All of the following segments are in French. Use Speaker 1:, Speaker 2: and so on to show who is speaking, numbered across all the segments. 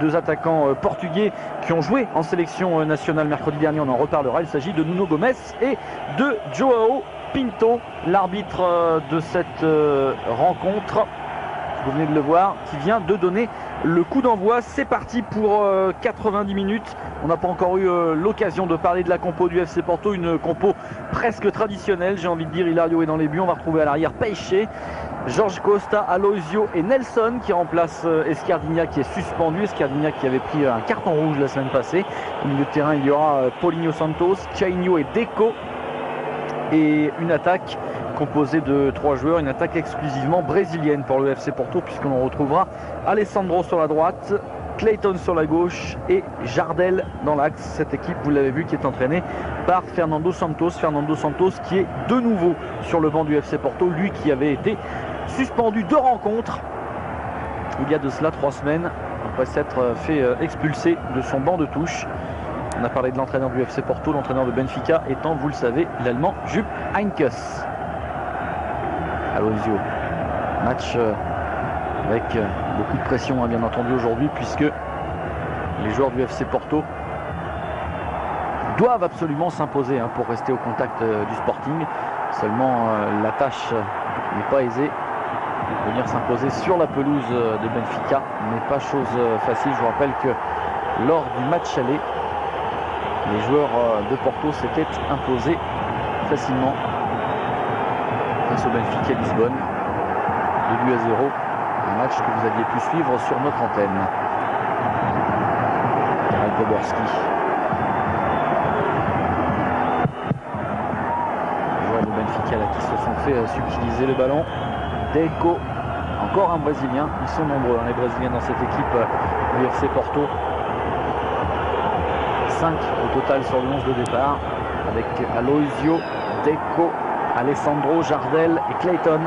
Speaker 1: deux attaquants portugais qui ont joué en sélection nationale mercredi dernier, on en reparlera. Il s'agit de Nuno Gomes et de Joao Pinto, l'arbitre de cette rencontre. Vous venez de le voir, qui vient de donner le coup d'envoi. C'est parti pour 90 minutes. On n'a pas encore eu l'occasion de parler de la compo du FC Porto, une compo presque traditionnelle, j'ai envie de dire. Hilario est dans les buts, on va retrouver à l'arrière Peixe, Jorge Costa, Aloisio et Nelson qui remplace Escardinha qui est suspendu. Escardinha qui avait pris un carton rouge la semaine passée. Au milieu de terrain, il y aura Paulinho Santos, Chainho et Deco. Et une attaque composée de 3 joueurs, une attaque exclusivement brésilienne pour le FC Porto, puisqu'on retrouvera Alessandro sur la droite, Clayton sur la gauche et Jardel dans l'axe. Cette équipe, vous l'avez vu, qui est entraînée par Fernando Santos. Fernando Santos qui est de nouveau sur le banc du FC Porto, lui qui avait été suspendu 2 rencontres il y a de cela 3 semaines, après s'être fait expulser de son banc de touche. On a parlé de l'entraîneur du FC Porto, l'entraîneur de Benfica étant, vous le savez, l'allemand Jupp Heynckes. Aloisio, match avec beaucoup de pression, bien entendu, aujourd'hui, puisque les joueurs du FC Porto doivent absolument s'imposer pour rester au contact du Sporting. Seulement, la tâche n'est pas aisée. Venir s'imposer sur la pelouse de Benfica n'est pas chose facile. Je vous rappelle que lors du match aller, les joueurs de Porto s'étaient imposés facilement face au Benfica Lisbonne, 2 buts à 0, un match que vous aviez pu suivre sur notre antenne. Karel Boborski. Les joueurs de Benfica là, qui se sont fait subtiliser le ballon. Deco, encore un Brésilien, ils sont nombreux les Brésiliens dans cette équipe du FC Porto. 5 au total sur le 11 de départ, avec Aloisio, Deco, Alessandro, Jardel et Clayton.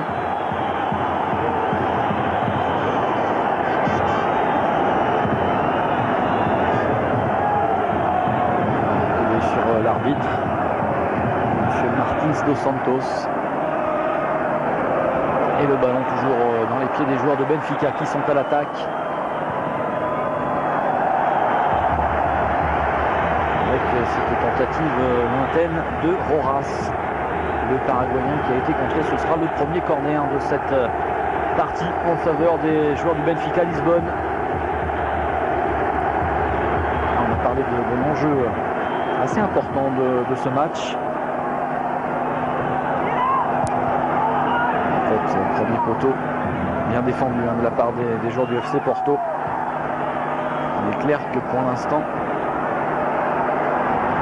Speaker 1: Sur l'arbitre, M. Martins dos Santos. Et le ballon toujours dans les pieds des joueurs de Benfica qui sont à l'attaque. Cette tentative lointaine de Rojas, le Paraguayen qui a été contré. Ce sera le premier corner de cette partie en faveur des joueurs du Benfica Lisbonne. On a parlé de l'enjeu assez important de ce match. En fait, premier poteau bien défendu de la part des joueurs du FC Porto. Il est clair que pour l'instant,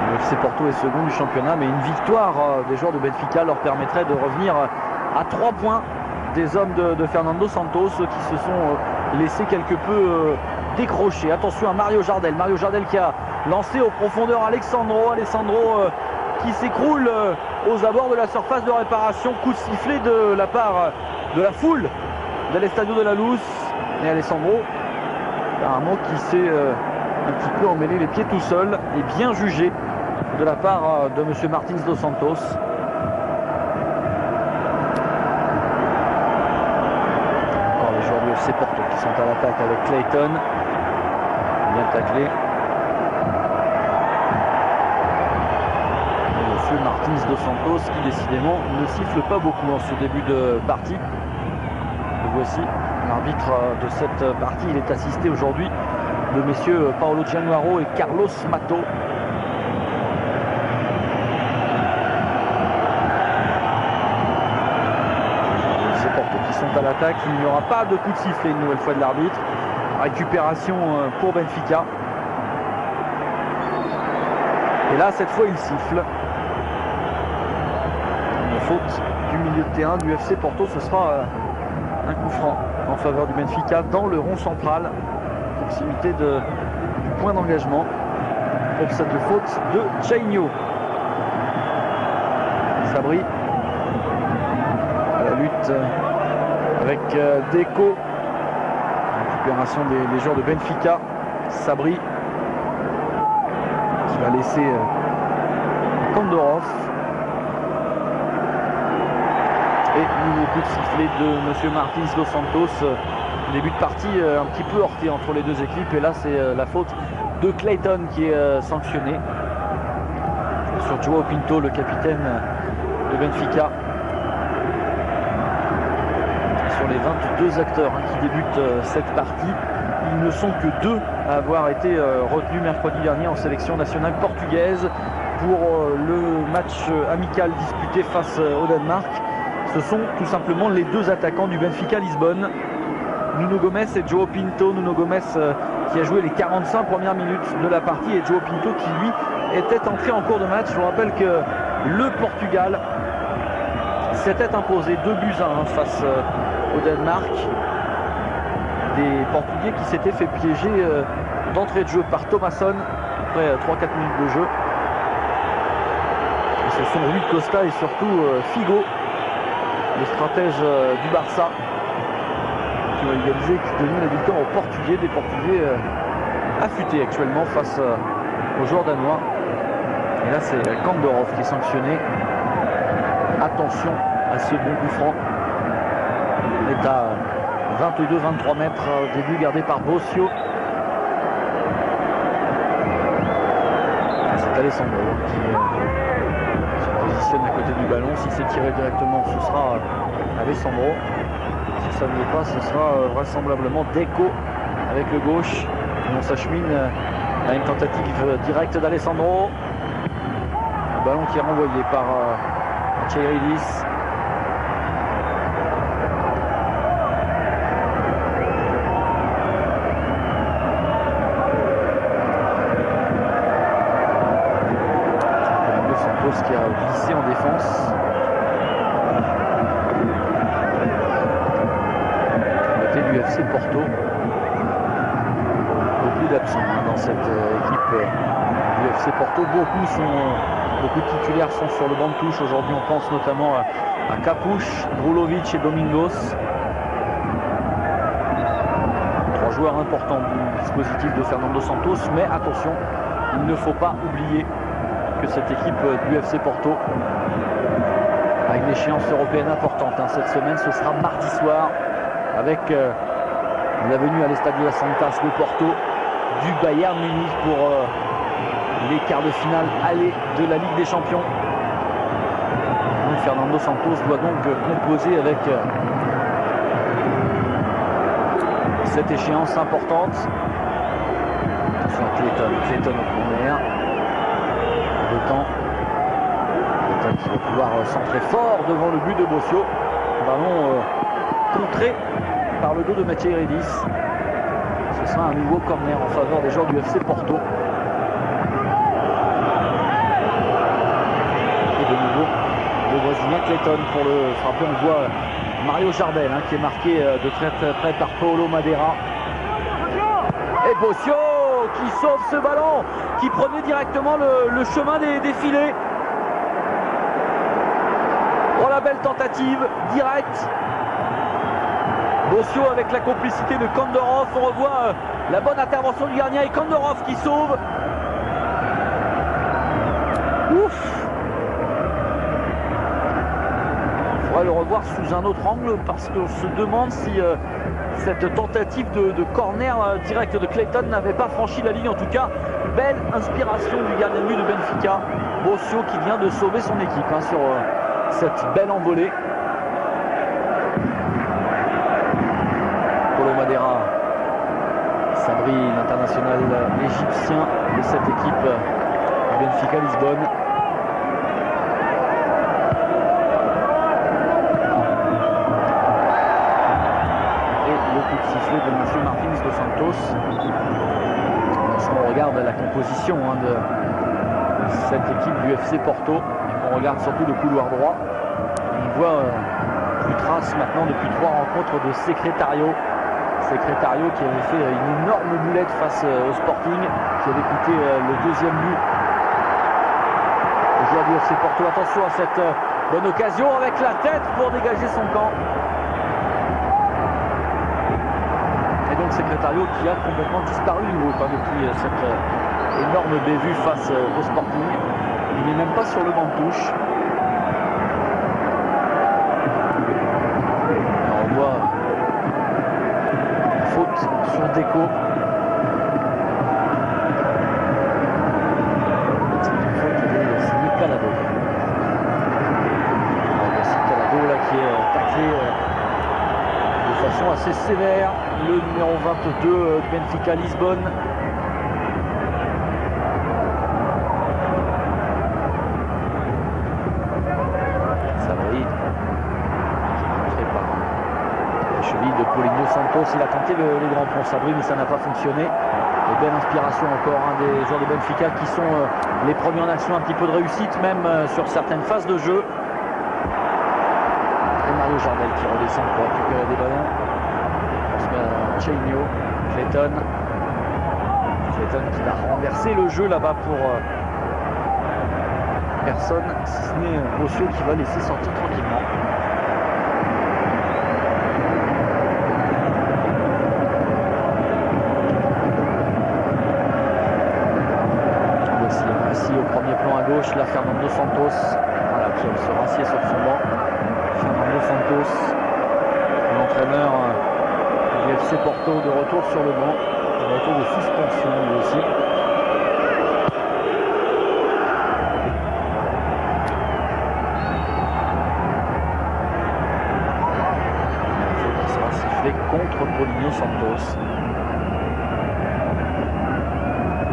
Speaker 1: le FC Porto est second du championnat, mais une victoire des joueurs de Benfica leur permettrait de revenir à 3 points des hommes de Fernando Santos qui se sont laissés quelque peu décrocher. Attention à Mario Jardel. Mario Jardel qui a lancé aux profondeurs Alessandro. Alessandro qui s'écroule aux abords de la surface de réparation. Coup de sifflet de la part de la foule de l'Estadio de la Luz. Et Alessandro, apparemment, qui s'est un petit peu emmêlé les pieds tout seul et bien jugé de la part de M. Martins dos Santos. Encore les joueurs du FC Porto qui sont à l'attaque avec Clayton. Bien taclé. Et M. Martins dos Santos qui décidément ne siffle pas beaucoup en ce début de partie. Le voici, l'arbitre de cette partie. Il est assisté aujourd'hui de messieurs Paolo Giannuaro et Carlos Mato. À l'attaque, il n'y aura pas de coup de sifflet une nouvelle fois de l'arbitre. Récupération pour Benfica. Et là, cette fois, il siffle. Une faute du milieu de terrain du FC Porto. Ce sera un coup franc en faveur du Benfica dans le rond central, proximité du point d'engagement pour cette faute de Chainho. Sabri à la lutte avec Deco. Récupération des joueurs de Benfica. Sabri qui va laisser Kondorov. Et nouveau coup de sifflet de M. Martins dos Santos Début de partie un petit peu heurté entre les deux équipes, et là c'est la faute de Clayton qui est sanctionné sur Joao Pinto, le capitaine de Benfica. Sur les 22 acteurs qui débutent cette partie, ils ne sont que 2 à avoir été retenus mercredi dernier en sélection nationale portugaise pour le match amical disputé face au Danemark. Ce sont tout simplement les 2 attaquants du Benfica Lisbonne, Nuno Gomes et Joao Pinto. Nuno Gomes qui a joué les 45 premières minutes de la partie, et Joao Pinto qui lui était entré en cours de match. Je vous rappelle que le Portugal s'était imposé 2-1 face au Danemark. Des Portugais qui s'étaient fait piéger d'entrée de jeu par Thomasson après 3-4 minutes de jeu. Et ce sont Rui Costa et surtout Figo, le stratège du Barça, qui ont égalisé, qui donnent la victoire aux Portugais. Des Portugais affûtés actuellement face aux joueurs danois. Et là c'est Kandorov qui est sanctionné. Attention à ce bon coup franc. On est à 22-23 mètres au début, gardé par Bossio. C'est Alessandro qui se positionne à côté du ballon. Si c'est tiré directement, ce sera Alessandro. Si ça ne l'est pas, ce sera vraisemblablement Deco avec le gauche. Et on s'achemine à une tentative directe d'Alessandro. Un ballon qui est renvoyé par Cheiridis. Qui a glissé en défense. Côté du FC Porto. Beaucoup d'absents dans cette équipe du FC Porto. Beaucoup de titulaires sont sur le banc de touche. Aujourd'hui, on pense notamment à Capuche, Brulovic et Domingos. 3 joueurs importants du dispositif de Fernando Santos. Mais attention, il ne faut pas oublier que cette équipe du FC Porto a une échéance européenne importante cette semaine. Ce sera mardi soir avec la venue à l'Estadio Santas de Porto du Bayern Munich pour les quarts de finale aller de la Ligue des Champions. Fernando Santos doit donc composer avec cette échéance importante. Attention à Clayton au corner. Temps qui va pouvoir centrer fort devant le but de Bossio. Ballon contré par le dos de Cheiridis. Ce sera un nouveau corner en faveur des joueurs du FC Porto. Et de nouveau le Brésilien Clayton pour le frapper. On voit Mario Jardel qui est marqué de très près par Paulo Madeira. Et Bossio qui sauve ce ballon, qui prenait directement le chemin des filets. Oh, la belle tentative directe. Bossio avec la complicité de Kandorov. On revoit la bonne intervention du gardien et Kandorov qui sauve. Ouf. Il faudrait le revoir sous un autre angle parce qu'on se demande si cette tentative de corner direct de Clayton n'avait pas franchi la ligne. En tout cas, belle inspiration du gardien de but de Benfica, Bossio, qui vient de sauver son équipe sur cette belle envolée. Paulo Madeira, Sabri, l'international égyptien de cette équipe du Benfica Lisbonne. Sifflet de M. Martins dos Santos. Lorsqu'on regarde la composition de cette équipe du FC Porto, et qu'on regarde surtout le couloir droit, on voit plus trace maintenant depuis 3 rencontres de Secretario. Secretario qui avait fait une énorme boulette face au Sporting, qui avait coûté le 2e but au joueur du FC Porto. Attention à cette bonne occasion avec la tête pour dégager son camp. Secretario qui a complètement disparu du groupe depuis cette énorme bévue face au Sporting. Il n'est même pas sur le banc de touche. On voit Deco. Signé Calado. Voici Calado là qui est taclé de façon assez sévère. Le numéro 22 de Benfica Lisbonne. Sabri, rentré par la cheville de Paulinho Santos. Il a tenté les grands ponts Sabri, mais ça n'a pas fonctionné. Et belle inspiration encore, un des joueurs de Benfica qui sont les premiers en action, un petit peu de réussite même sur certaines phases de jeu. Et Mario Jardel qui redescend pour récupérer des ballons. Cheinho, Clayton qui va renverser le jeu là-bas pour personne, si ce n'est Bossio qui va laisser sortir tranquillement. Voici Rassi au premier plan à gauche, là Fernando Santos, voilà, qui se rassied sur son banc. Fernando Santos, l'entraîneur du FC Porto, de retour sur le banc, de retour de suspension lui aussi. Il sera sifflé contre Paulinho Santos.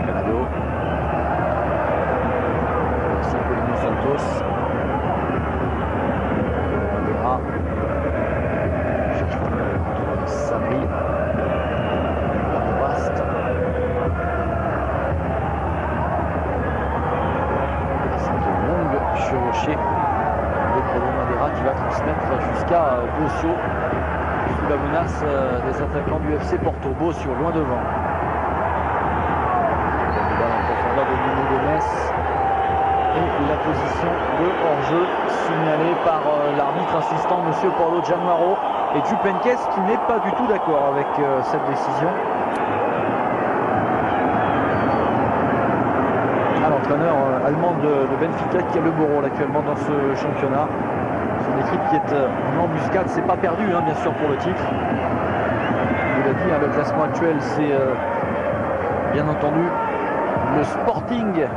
Speaker 1: Calado. Aussi Paulinho Santos. Madeira. Sabri. Vaste. C'est une longue chevauchée de Bruno Madeira qui va transmettre jusqu'à Bossio sous la menace des attaquants du FC Porto. Bossio loin devant. La profondeur de Nuno Gomes et la position de hors-jeu signalée par l'arbitre assistant Monsieur Paulo Januaro. Et Jupenkes qui n'est pas du tout d'accord avec cette décision. L'entraîneur allemand de Benfica qui a le beau rôle actuellement dans ce championnat. C'est une équipe qui est en embuscade, c'est pas perdu hein, bien sûr pour le titre. Il a dit, hein, le classement actuel c'est bien entendu le Sporting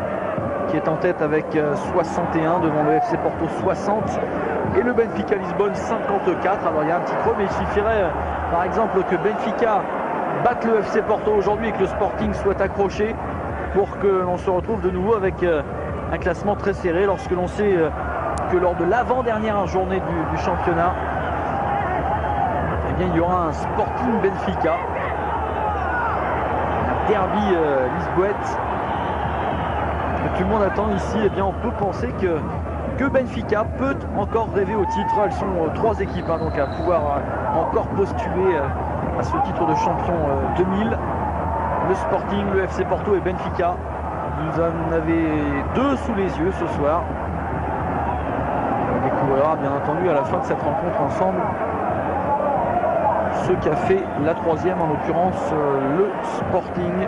Speaker 1: qui est en tête avec 61 devant le FC Porto 60. Et le Benfica Lisbonne 54. Alors il y a un petit creux, mais il suffirait par exemple que Benfica batte le FC Porto aujourd'hui et que le Sporting soit accroché pour que l'on se retrouve de nouveau avec un classement très serré lorsque l'on sait que lors de l'avant-dernière journée du championnat, eh bien, il y aura un Sporting Benfica, un derby lisboète que tout le monde attend ici. Eh bien, on peut penser que Benfica peut encore rêver au titre. Elles sont trois équipes hein, donc à pouvoir encore postuler à ce titre de champion 2000. Le Sporting, le FC Porto et Benfica. Vous en avez deux sous les yeux ce soir. On découvrira bien entendu à la fin de cette rencontre ensemble ce qu'a fait la troisième, en l'occurrence le Sporting.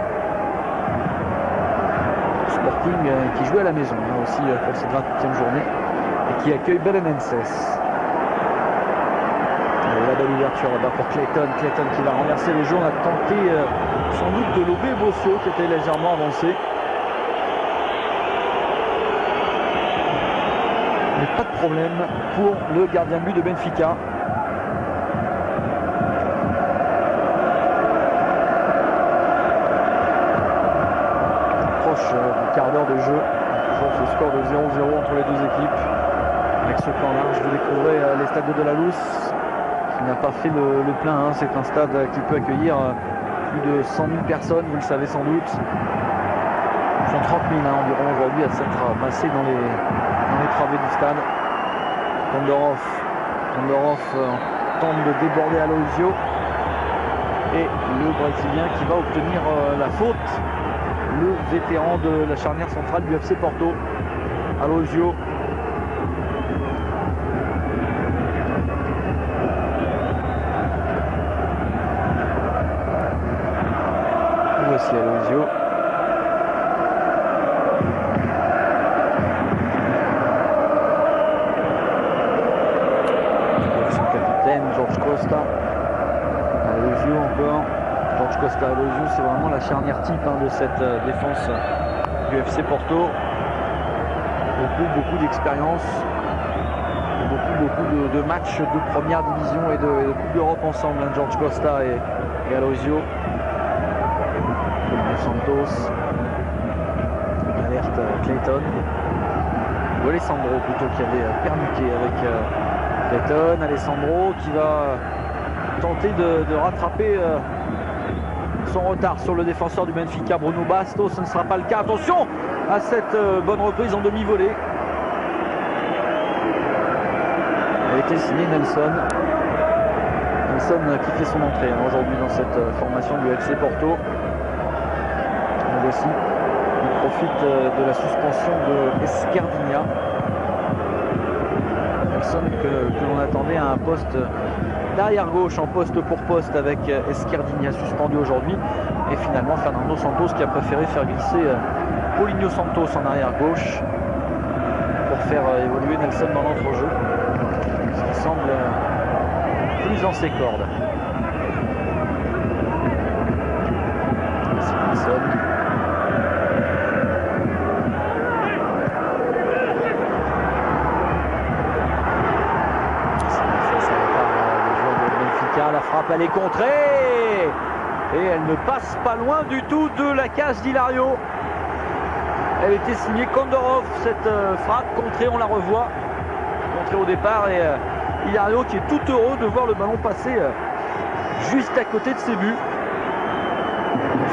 Speaker 1: Sporting qui jouait à la maison hein, aussi pour cette 28e journée et qui accueille Belenenses. La belle ouverture là-bas pour Clayton qui va renverser le jeu. On a tenté sans doute de lober Bossio qui était légèrement avancé. Mais pas de problème pour le gardien de but de Benfica. Proche du quart d'heure de jeu. Toujours ce score de 0-0 entre les deux équipes. Avec ce plan large, vous découvrez les stades de la Luz qui n'a pas fait le plein. Hein. C'est un stade qui peut accueillir plus de 100 000 personnes, vous le savez sans doute. Ils sont 30 000 hein, environ aujourd'hui à s'être massés dans les travées du stade. Tondorov tente de déborder Aloisio. Et le Brésilien qui va obtenir la faute. Le vétéran de la charnière centrale du FC Porto, Aloisio. Voici Aloisio. Son capitaine, George Costa. Aloisio encore. George Costa et Aloisio, c'est vraiment la charnière type de cette défense du FC Porto. Beaucoup d'expérience, beaucoup de matchs de première division et de Coupe d'Europe ensemble, George Costa et Aloisio. Santos, alerte Clayton, ou Alessandro plutôt, qui avait permuté avec Clayton. Alessandro qui va tenter de rattraper son retard sur le défenseur du Benfica, Bruno Bastos. Ce ne sera pas le cas. Attention à cette bonne reprise en demi-volée. Elle était signée Nelson. Nelson qui fait son entrée aujourd'hui dans cette formation du FC Porto. Aussi, il profite de la suspension de Escardinha. Nelson que l'on attendait à un poste d'arrière gauche en poste pour poste avec Escardinha suspendu aujourd'hui. Et finalement Fernando Santos qui a préféré faire glisser Paulinho Santos en arrière gauche pour faire évoluer Nelson dans l'entrejeu. Ce qui semble plus en ses cordes. Nelson. La frappe, elle est contrée et elle ne passe pas loin du tout de la cage d'Hilario. Elle était signée Kondorov, cette frappe contrée, on la revoit, contrée au départ, et Hilario qui est tout heureux de voir le ballon passer juste à côté de ses buts.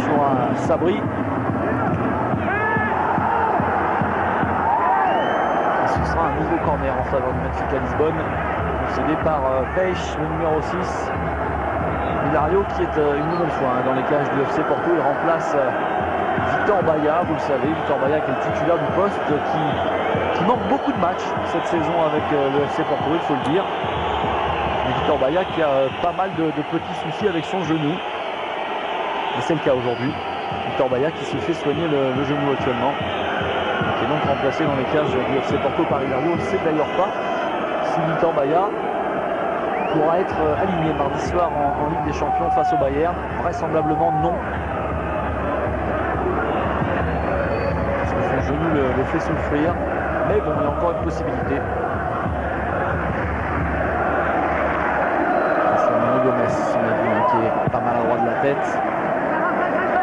Speaker 1: Sur un Sabri. Et ce sera un nouveau corner en faveur du Benfica Lisbonne. Concédé par Peixe, le numéro 6. Hilario qui est une nouvelle fois dans les cages du FC Porto. Il remplace Victor Baia, vous le savez. Victor Baia qui est le titulaire du poste, qui manque beaucoup de matchs cette saison avec le FC Porto, il faut le dire. Et Victor Baia qui a pas mal de petits soucis avec son genou. Et c'est le cas aujourd'hui. Victor Baia qui se fait soigner le genou actuellement. Qui est donc remplacé dans les cages du FC Porto par Hilario. On ne sait d'ailleurs pas si Victor Baia pourra être aligné mardi soir en Ligue des Champions face au Bayern. Vraisemblablement non. Parce que son genou le fait souffrir. Mais bon, il y a encore une possibilité. C'est Nuno Gomes, qui est pas mal à droite de la tête.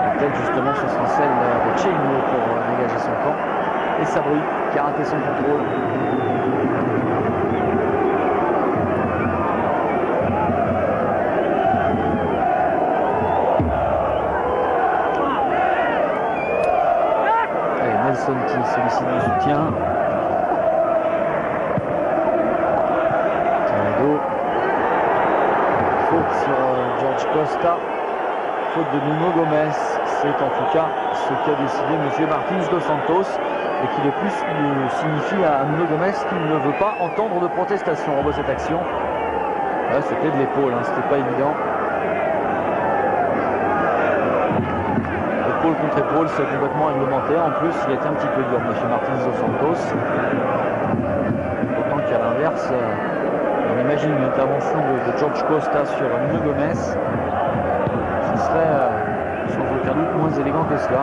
Speaker 1: La tête justement, ce sera celle de Cheino pour dégager son camp. Et Sabri qui a raté son contrôle. Nelson qui sollicite le soutien. Faute sur George Costa. Faute de Nuno Gomes. C'est en tout cas ce qu'a décidé M. Martins dos Santos. Et qui de plus signifie à Nuno Gomes qu'il ne veut pas entendre de protestation. On voit cette action. Là, c'était de l'épaule, c'était pas évident. Épaule contre épaule, c'est complètement réglementaire. En plus, il a été un petit peu dur, M. Martins dos Santos. Autant qu'à l'inverse, on imagine une intervention de George Costa sur Nuno Gomes. Ce serait sans aucun doute moins élégant que cela.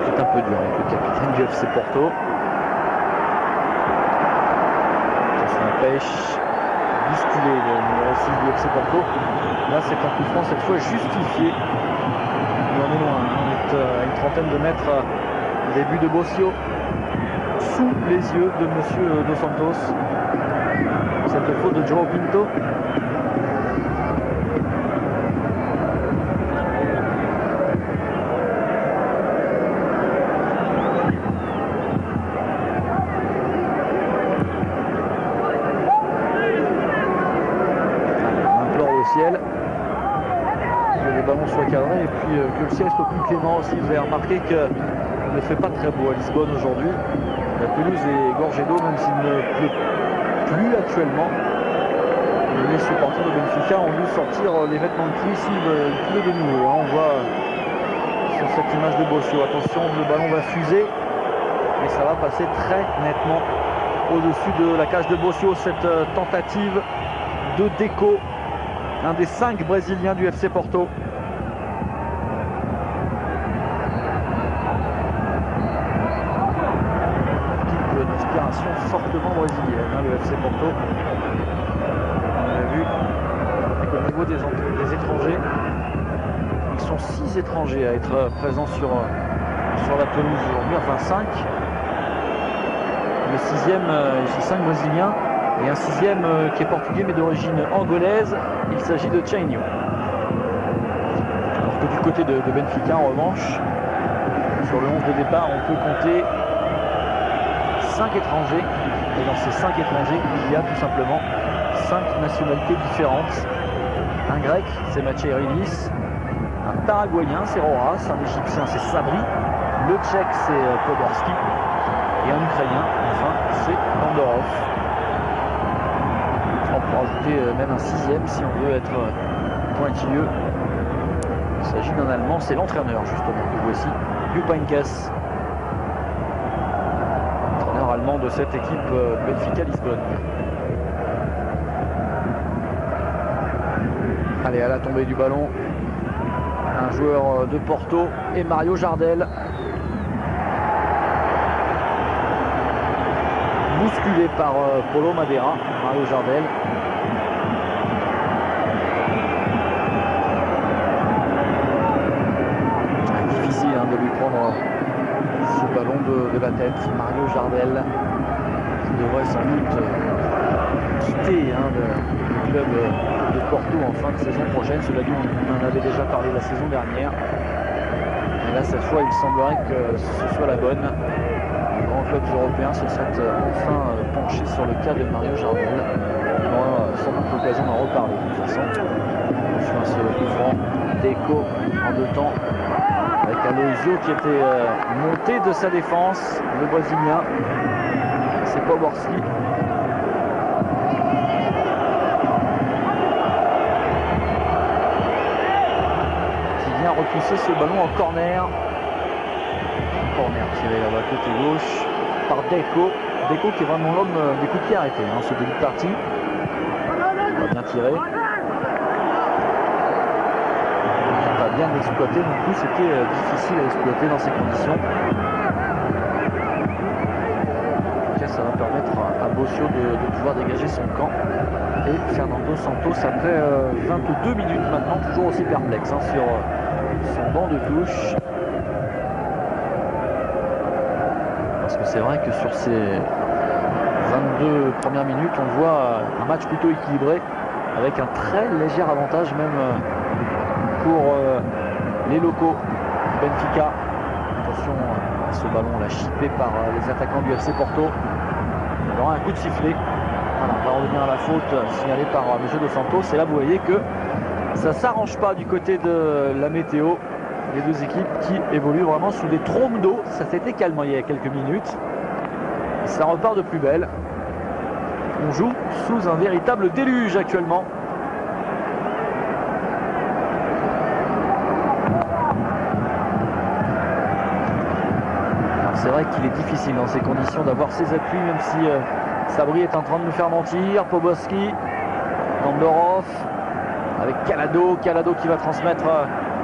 Speaker 1: C'est un peu dur avec le capitaine du FC Porto. Attention à Peixe. Bousculé le numéro 6 du FC Porto. Là, c'est un coup franc cette fois justifié. Mais on est loin, on est à une trentaine de mètres des buts de Bossio, sous les yeux de M. Dos Santos. Cette faute de João Pinto. Que les ballons soient cadrés et puis que le ciel soit plus clément aussi. Vous avez remarqué qu'il ne fait pas très beau à Lisbonne aujourd'hui. La pelouse est gorgée d'eau, même s'il ne pleut plus actuellement. Les supporters de Benfica ont dû sortir les vêtements de pluie s'il pleut de nouveau. On voit sur cette image de Bossio. Attention, le ballon va fuser et ça va passer très nettement au-dessus de la cage de Bossio. Cette tentative de Deco, un des 5 Brésiliens du FC Porto. Équipe d'inspiration fortement brésilienne, hein, le FC Porto. On l'a vu, au niveau des étrangers, ils sont 6 étrangers à être présents sur la pelouse aujourd'hui, enfin 5. Le 6e, c'est 5 Brésiliens et un 6e qui est portugais mais d'origine angolaise. Il s'agit de Chainho. Alors que du côté de Benfica, en revanche, sur le 11 de départ, on peut compter 5 étrangers. Et dans ces 5 étrangers, il y a tout simplement 5 nationalités différentes. Un grec, c'est Macheridis. Un paraguayen, c'est Rojas. Un égyptien, c'est Sabri. Le tchèque, c'est Poborski. Et un ukrainien, enfin, c'est Andorov. On peut rajouter même un 6e si on veut être pointilleux. Il s'agit d'un Allemand, c'est l'entraîneur justement que voici, Jupp Heynckes. Entraîneur allemand de cette équipe Benfica Lisbonne. Allez, à la tombée du ballon, un joueur de Porto et Mario Jardel. Bousculé par Paulo Madeira, Mario Jardel. Difficile de lui prendre ce ballon de la tête. Mario Jardel qui devrait sans doute quitter le club de Porto en fin de saison prochaine. Cela dit, on en avait déjà parlé la saison dernière. Et là, cette fois, il semblerait que ce soit la bonne. Les grands clubs européens se sont enfin penchés sur le cas de Mario Jardel. On aura sans doute l'occasion d'en reparler de toute façon. Attention à ce coup franc Deco en 2 temps avec Aloisio qui était monté de sa défense, le Brésilien. C'est Poborski. Qui vient repousser ce ballon en corner. Corner tiré là-bas côté gauche par Deco. Deco qui est vraiment l'homme des coups de pied arrêtés, ce début de partie. Il va bien tirer. Pas bien exploité non plus, c'était difficile à exploiter dans ces conditions. Okay, ça va permettre à Bossio de pouvoir dégager son camp. Et Fernando Santos après 22 minutes maintenant, toujours aussi perplexe sur son banc de touche. Parce que c'est vrai que sur ces 22 premières minutes, on voit un match plutôt équilibré, avec un très léger avantage même pour les locaux Benfica. Attention à ce ballon là chippé par les attaquants du FC Porto. Il y aura un coup de sifflet. Voilà, on va revenir à la faute signalée par M. Dos Santos. Et là vous voyez que ça ne s'arrange pas du côté de la météo. Les deux équipes qui évoluent vraiment sous des trombes d'eau. Ça s'était calmé il y a quelques minutes. Et ça repart de plus belle. On joue sous un véritable déluge actuellement. C'est vrai qu'il est difficile dans ces conditions d'avoir ses appuis, même si Sabri est en train de nous faire mentir. Poborski, Andorov, avec Calado qui va transmettre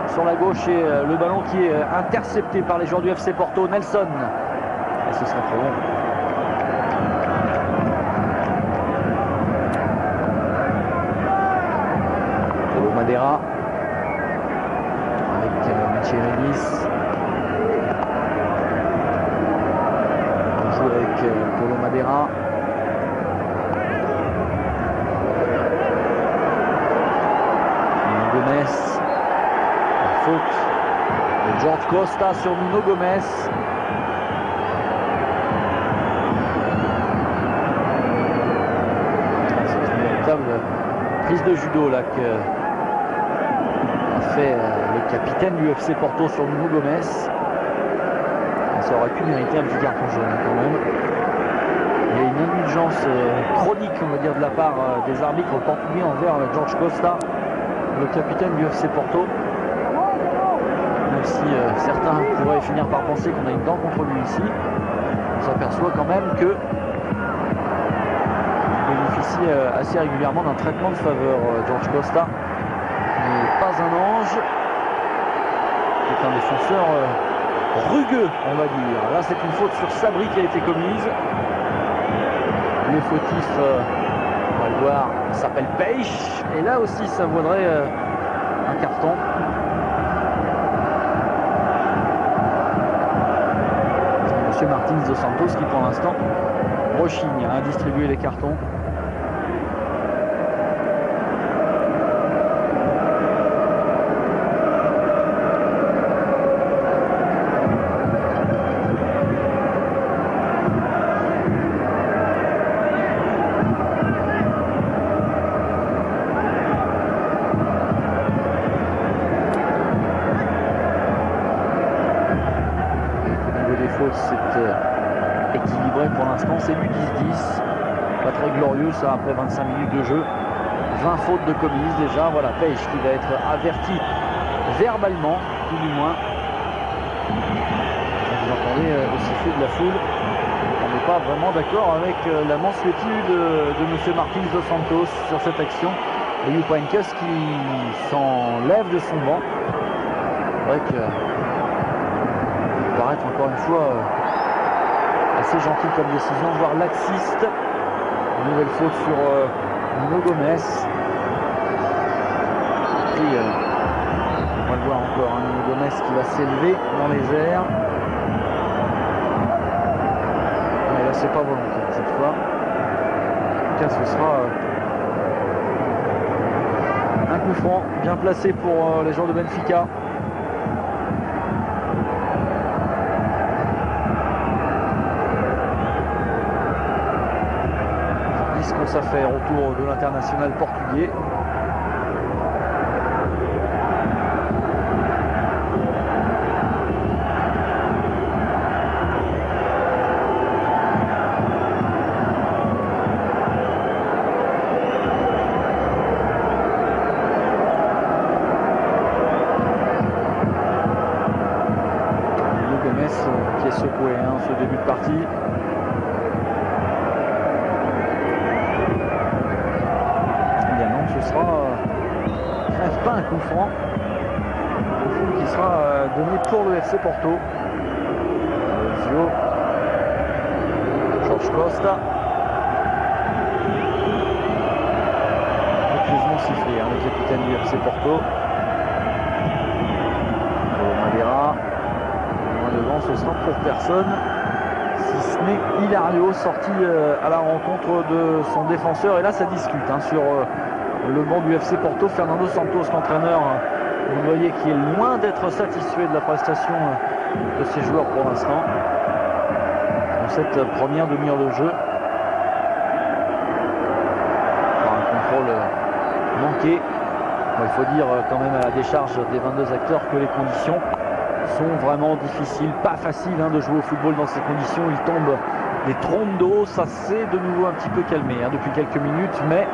Speaker 1: sur la gauche et le ballon qui est intercepté par les joueurs du FC Porto. Nelson, et ce sera trop long. Paulo Madeira avec Macheridis. On joue avec Paulo Madeira. Gomez. Faute de George Costa sur Nuno Gomez. C'est une véritable prise de judo là que a fait le capitaine du FC Porto sur Nuno Gomez. Ça aurait pu mériter un petit carton jaune quand même. Il y a une indulgence chronique, on va dire, de la part des arbitres portugais envers George Costa, le capitaine du FC Porto. Même si certains pourraient finir par penser qu'on a une dent contre lui ici, on s'aperçoit quand même que il bénéficie bénéficie assez régulièrement d'un traitement de faveur. George Costa n'est pas un ange, c'est un défenseur rugueux, on va dire. Là, c'est une faute sur Sabri qui a été commise. Le fautif, on va le voir, s'appelle Peixe. Et là aussi, ça vaudrait un carton. Monsieur Martins dos Santos qui, pour l'instant, rechigne à distribuer les cartons. C'est équilibré pour l'instant, c'est du 10-10, pas très glorieux ça après 25 minutes de jeu. 20 fautes de commises déjà. Voilà, Peixe qui va être averti verbalement, tout du moins. Vous entendez le sifflet de la foule. On n'est pas vraiment d'accord avec la mansuétude de M. Martins dos Santos sur cette action. Et Jupp Heynckes qui s'enlève de son banc. C'est vrai que paraître encore une fois assez gentil comme décision, voire laxiste. Une nouvelle faute sur Nuno Gomes. Et on va le voir encore, Nuno Gomes qui va s'élever dans les airs. Mais là, c'est pas volontaire cette fois. En tout cas, ce sera un coup franc bien placé pour les joueurs de Benfica. Ça fait retour de l'international portugais. Nuno Gomes qui est secoué ce début de partie. Ce sera pas un coup franc qui sera donné pour le FC Porto. George Costa. Heureusement sifflé, le capitaine du FC Porto. Madeira. Loin devant, ce sera pour personne. Si ce n'est Hilario sorti à la rencontre de son défenseur. Et là, ça discute sur le banc du FC Porto. Fernando Santos, l'entraîneur, vous voyez, qui est loin d'être satisfait de la prestation de ses joueurs pour l'instant dans cette première demi-heure de jeu. Par un contrôle manqué. Il faut dire quand même à la décharge des 22 acteurs que les conditions sont vraiment difficiles, pas facile de jouer au football dans ces conditions. Il tombe des trompes d'eau, ça s'est de nouveau un petit peu calmé depuis quelques minutes, mais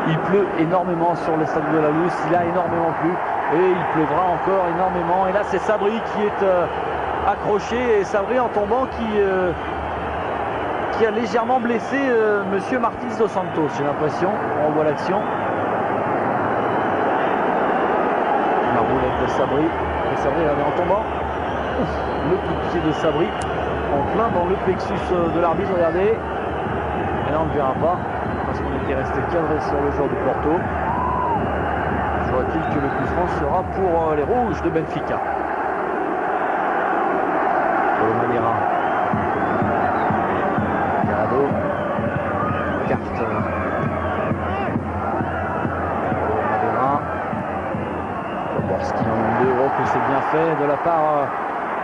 Speaker 1: il pleut énormément sur le stade de la Luz, il a énormément plu et il pleuvra encore énormément. Et là c'est Sabri qui est accroché, et Sabri en tombant qui a légèrement blessé Monsieur Martins dos Santos, j'ai l'impression. On voit l'action. La roulette de Sabri. Et Sabri regardez en tombant. Le coup de pied de Sabri en plein dans le plexus de l'arbitre, regardez. Et là on ne verra pas, parce qu'on était resté cadré sur le joueur du Porto. Faudra-t-il que le coup franc sera pour les rouges de Benfica. Pour le Madeira. Garado. Carte. Madeira. Poborski en 2 euros, que c'est bien fait de la part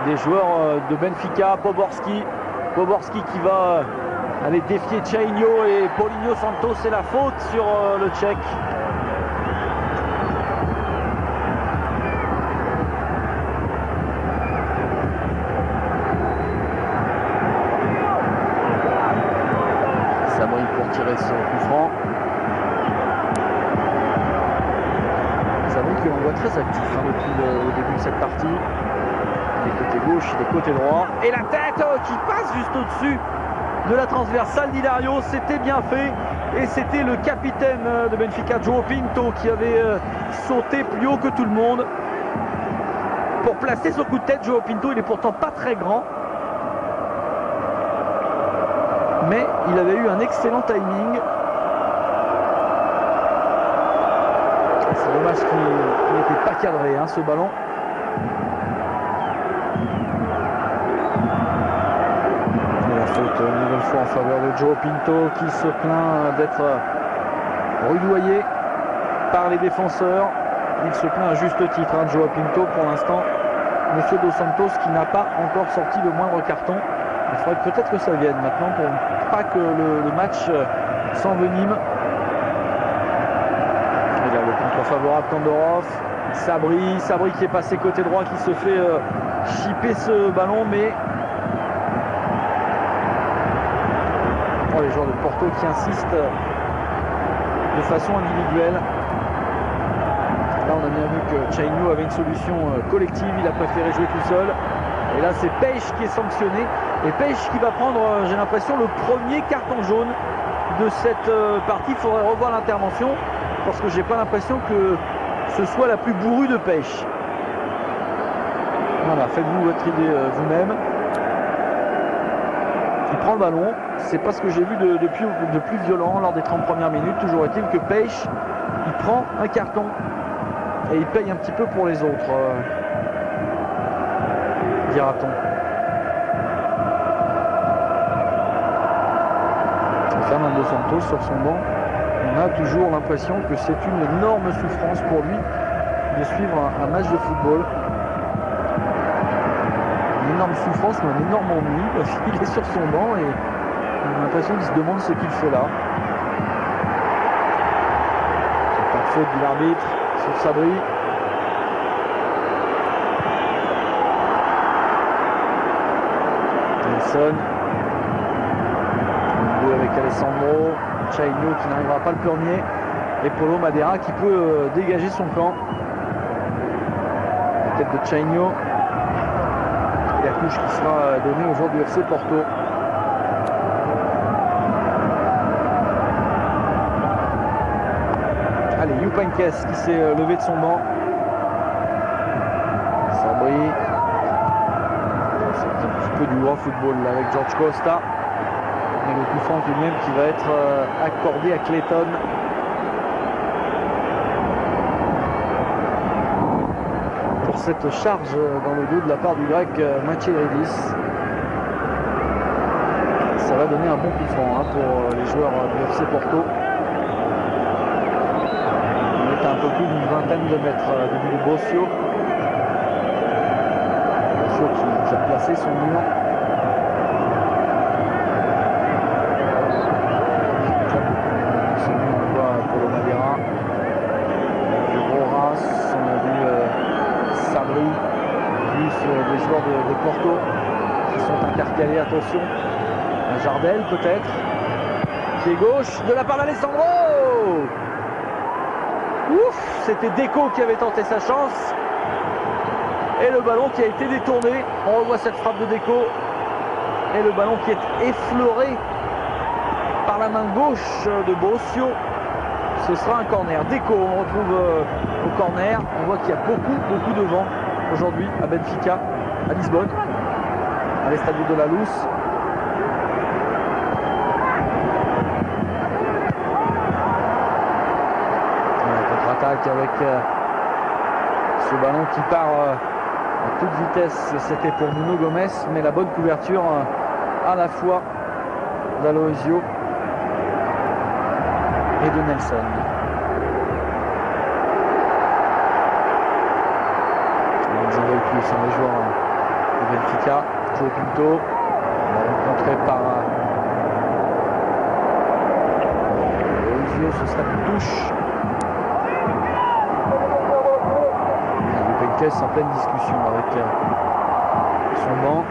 Speaker 1: des joueurs de Benfica. Poborski qui va aller défier Chainho et Paulinho Santos. C'est la faute sur le Tchèque. Sabri pour tirer son coup franc. Sabri que l'on voit très actif depuis le début de cette partie. Des côtés gauche, des côtés droits. Et la tête qui passe juste au-dessus de la transversale d'Hilario. C'était bien fait. Et c'était le capitaine de Benfica, João Pinto, qui avait sauté plus haut que tout le monde pour placer son coup de tête. João Pinto, il est pourtant pas très grand, mais il avait eu un excellent timing. C'est dommage qu'il n'était pas cadré, hein, ce ballon. Et la faute une nouvelle fois en faveur de João Pinto, qui se plaint d'être rudoyé par les défenseurs. Il se plaint à juste titre, hein, João Pinto, pour l'instant. Monsieur Dos Santos qui n'a pas encore sorti le moindre carton. Il faudrait peut-être que ça vienne maintenant pour pas que le match s'envenime. Et là, le contre favorable Tandorov. Sabri qui est passé côté droit, qui se fait chipper ce ballon, mais oh, les joueurs de Porto qui insistent de façon individuelle. Là, on a bien vu que Chainio avait une solution collective, il a préféré jouer tout seul. Et là, c'est Peixe qui est sanctionné. Et Peixe qui va prendre, j'ai l'impression, le premier carton jaune de cette partie. Il faudrait revoir l'intervention, parce que j'ai pas l'impression que ce soit la plus bourrue de Peixe. Voilà, faites-vous votre idée vous-même. Il prend le ballon. C'est pas ce que j'ai vu de plus violent lors des 30 premières minutes. Toujours est-il que Peixe, il prend un carton. Et il paye un petit peu pour les autres, dira-t-on. Fernando Santos sur son banc, on a toujours l'impression que c'est une énorme souffrance pour lui de suivre un match de football. Une énorme souffrance ou un énorme ennui, parce qu'il est sur son banc et on a l'impression qu'il se demande ce qu'il fait là. C'est pas de faute de l'arbitre sur Sabri. Nelson. Un avec Alessandro. Chainio qui n'arrivera pas le premier. Et Paulo Madeira qui peut dégager son camp. La tête de Chainio. Et la touche qui sera donnée aux joueurs du FC Porto. Allez, Yupankes qui s'est levé de son banc. Sabri. C'est un petit peu du grand football là, avec George Costa. Et le coup franc tout de même qui va être accordé à Clayton. Pour cette charge dans le dos de la part du grec Mathieuridis. Ça va donner un bon coup franc, hein, pour les joueurs du FC Porto. Un peu plus d'une vingtaine de mètres de Bossio. Bossio qui a placé son mur. On voit Paulo Madeira. Roras, on a vu Sabri, plus des joueurs de Porto qui sont intercalés, attention. Jardel peut-être. Pied gauche de la part d'Alessandro. Ouf, c'était Deco qui avait tenté sa chance. Et le ballon qui a été détourné. On revoit cette frappe de Deco. Et le ballon qui est effleuré par la main gauche de Bossio. Ce sera un corner. Deco, on retrouve au corner. On voit qu'il y a beaucoup de vent aujourd'hui à Benfica, à Lisbonne, à l'Estadio de la Luz. Avec ce ballon qui part à toute vitesse, c'était pour Nuno Gomes, mais la bonne couverture à la fois d'Aloisio et de Nelson. Ils en veulent plus, hein, les joueurs de Benfica. João Pinto, rencontré par Aloisio, ce sera une touche. En pleine discussion avec son banc.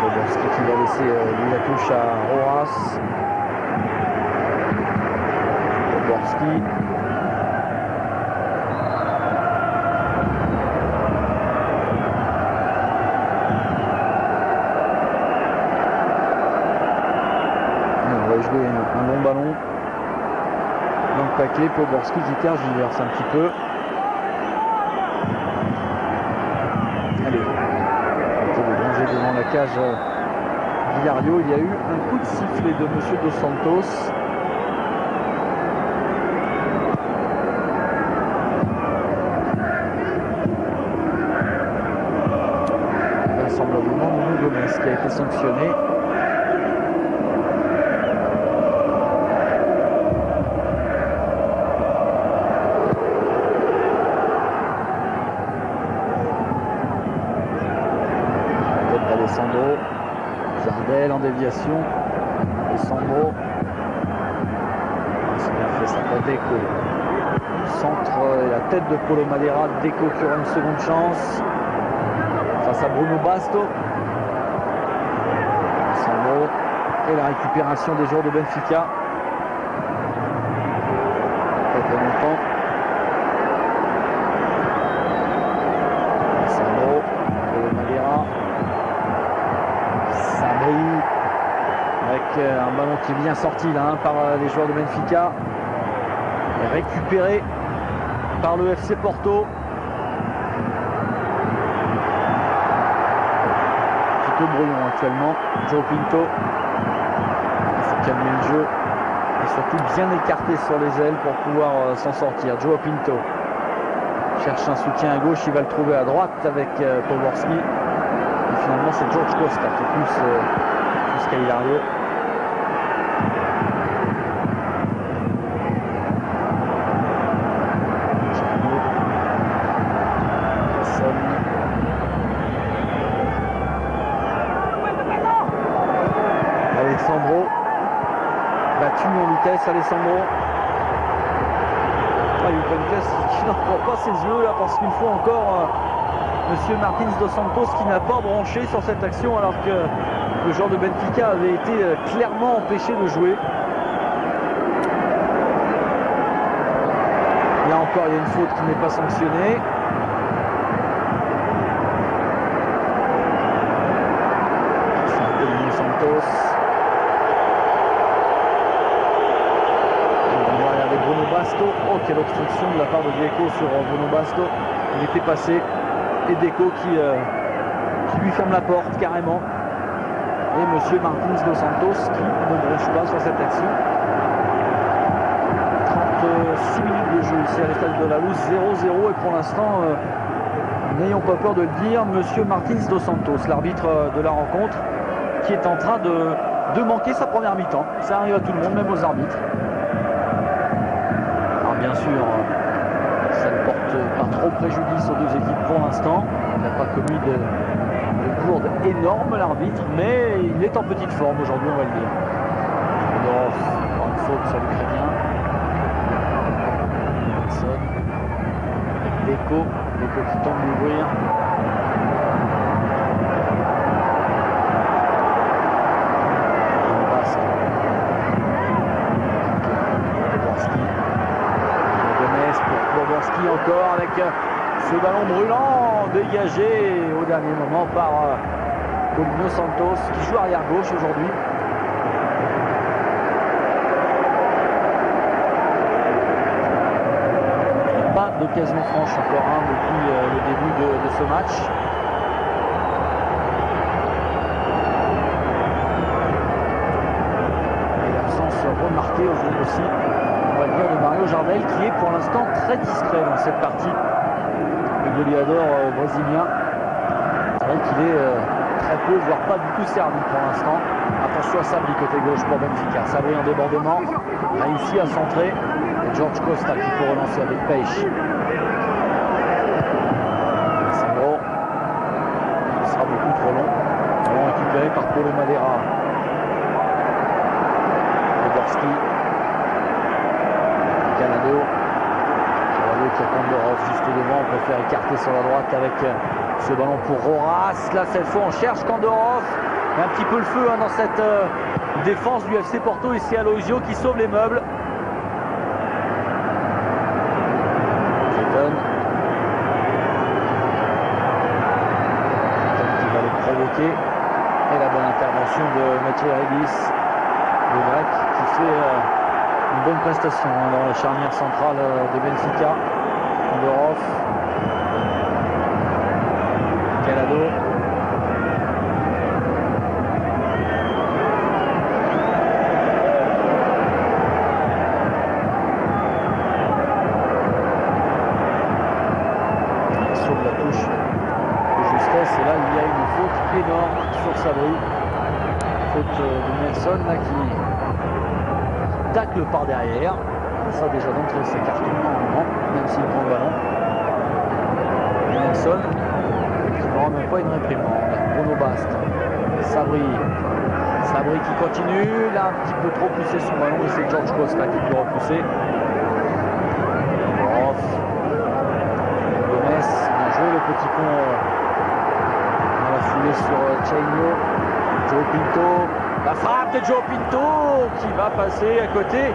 Speaker 1: Boborski qui va laisser lui la touche à Rojas. Boborski. taquet. Poborski qui tergiverse un petit peu. Allez, le danger devant la cage Villario. Il y a eu un coup de sifflet de Monsieur Dos Santos. Vraisemblablement Nuno Gomes qui a été sanctionné. Alessandro, Jardel en déviation, Alessandro, c'est bien fait ça pour Deco, centre et la tête de Paulo Madeira, Deco qui aura une seconde chance, face à Bruno Basto, Alessandro, et la récupération des joueurs de Benfica, pas longtemps. Alessandro, Paulo Madeira, avec un ballon qui est bien sorti là par les joueurs de Benfica, récupéré par le FC Porto. Plutôt brouillon actuellement. João Pinto, il faut calmer le jeu et surtout bien écarté sur les ailes pour pouvoir s'en sortir. João Pinto cherche un soutien à gauche, il va le trouver à droite avec Poborski. Et finalement c'est George Costa qui est plus qu'Hilario. Alessandro, battu en vitesse, Alessandro. Il y a une vitesse qui n'en croit pas ses yeux là, parce qu'une fois encore Monsieur Martins Dos Santos qui n'a pas branché sur cette action alors que le joueur de Benfica avait été clairement empêché de jouer. Là encore il y a une faute qui n'est pas sanctionnée. C'est un peu de Dos Santos. On va regarder Bruno Basto. Oh, quelle obstruction de la part de Deco sur Bruno Basto. Il était passé. Et Deco qui lui ferme la porte carrément. Et Monsieur Martins Dos Santos qui ne bronche pas sur cette action. 36 minutes de jeu ici à l'Estade de la Luz, 0-0 et pour l'instant, n'ayons pas peur de le dire, Monsieur Martins Dos Santos, l'arbitre de la rencontre, qui est en train de manquer sa première mi-temps. Ça arrive à tout le monde, même aux arbitres. Alors bien sûr, ça ne porte pas trop préjudice aux deux équipes pour l'instant. Il n'a pas commis de bourde énorme l'arbitre, mais il est en petite forme aujourd'hui, on va le dire. Encore une faute sur l'Ukrainien. Deco qui tente d'ouvrir. Poborski encore avec ce ballon brûlant dégagé au dernier moment par Paulinho Santos qui joue arrière gauche aujourd'hui. Pas d'occasion franche encore depuis le début de ce match. Et l'absence remarquée aussi, on va dire, de Mario Jardel qui est pour l'instant très discret dans cette partie. Le goleador brésilien. C'est vrai qu'il est très peu, voire pas du tout servi pour l'instant. Attention à Sabri côté gauche pour Benfica. Sabri en débordement, réussi à centrer. Et George Costa qui peut relancer avec Peixe. Alessandro, ce sera beaucoup trop long. Ballon récupéré par Paulo Madeira. Poborski. Canado qui a Kandorov juste devant, on préfère écarter sur la droite avec ce ballon pour Roras. Là cette fois on cherche Kandorov. Il y a un petit peu le feu dans cette défense du FC Porto ici à Loisio qui sauve les meubles. Clayton qui va le provoquer. Et la bonne intervention de Mathieu Regis, le grec, qui fait Une bonne prestation dans la charnière centrale de Benfica. Andorov. Calado. Il sauve la touche de justesse et là il y a une faute énorme sur Sabri. Faute de Nelson là qui tacle par derrière. Ça déjà d'entrée c'est carton normalement, même s'il prend le ballon. Et Nelson qui n'aura même pas une réprimande. Bruno Bast. Sabri qui continue. Là un petit peu trop poussé son ballon et c'est George Costa qui peut repousser. Off. Gomez, bien joué le petit pont dans la foulée sur Chaino. Joe Pinto. La frappe de Joe Pinto qui va passer à côté.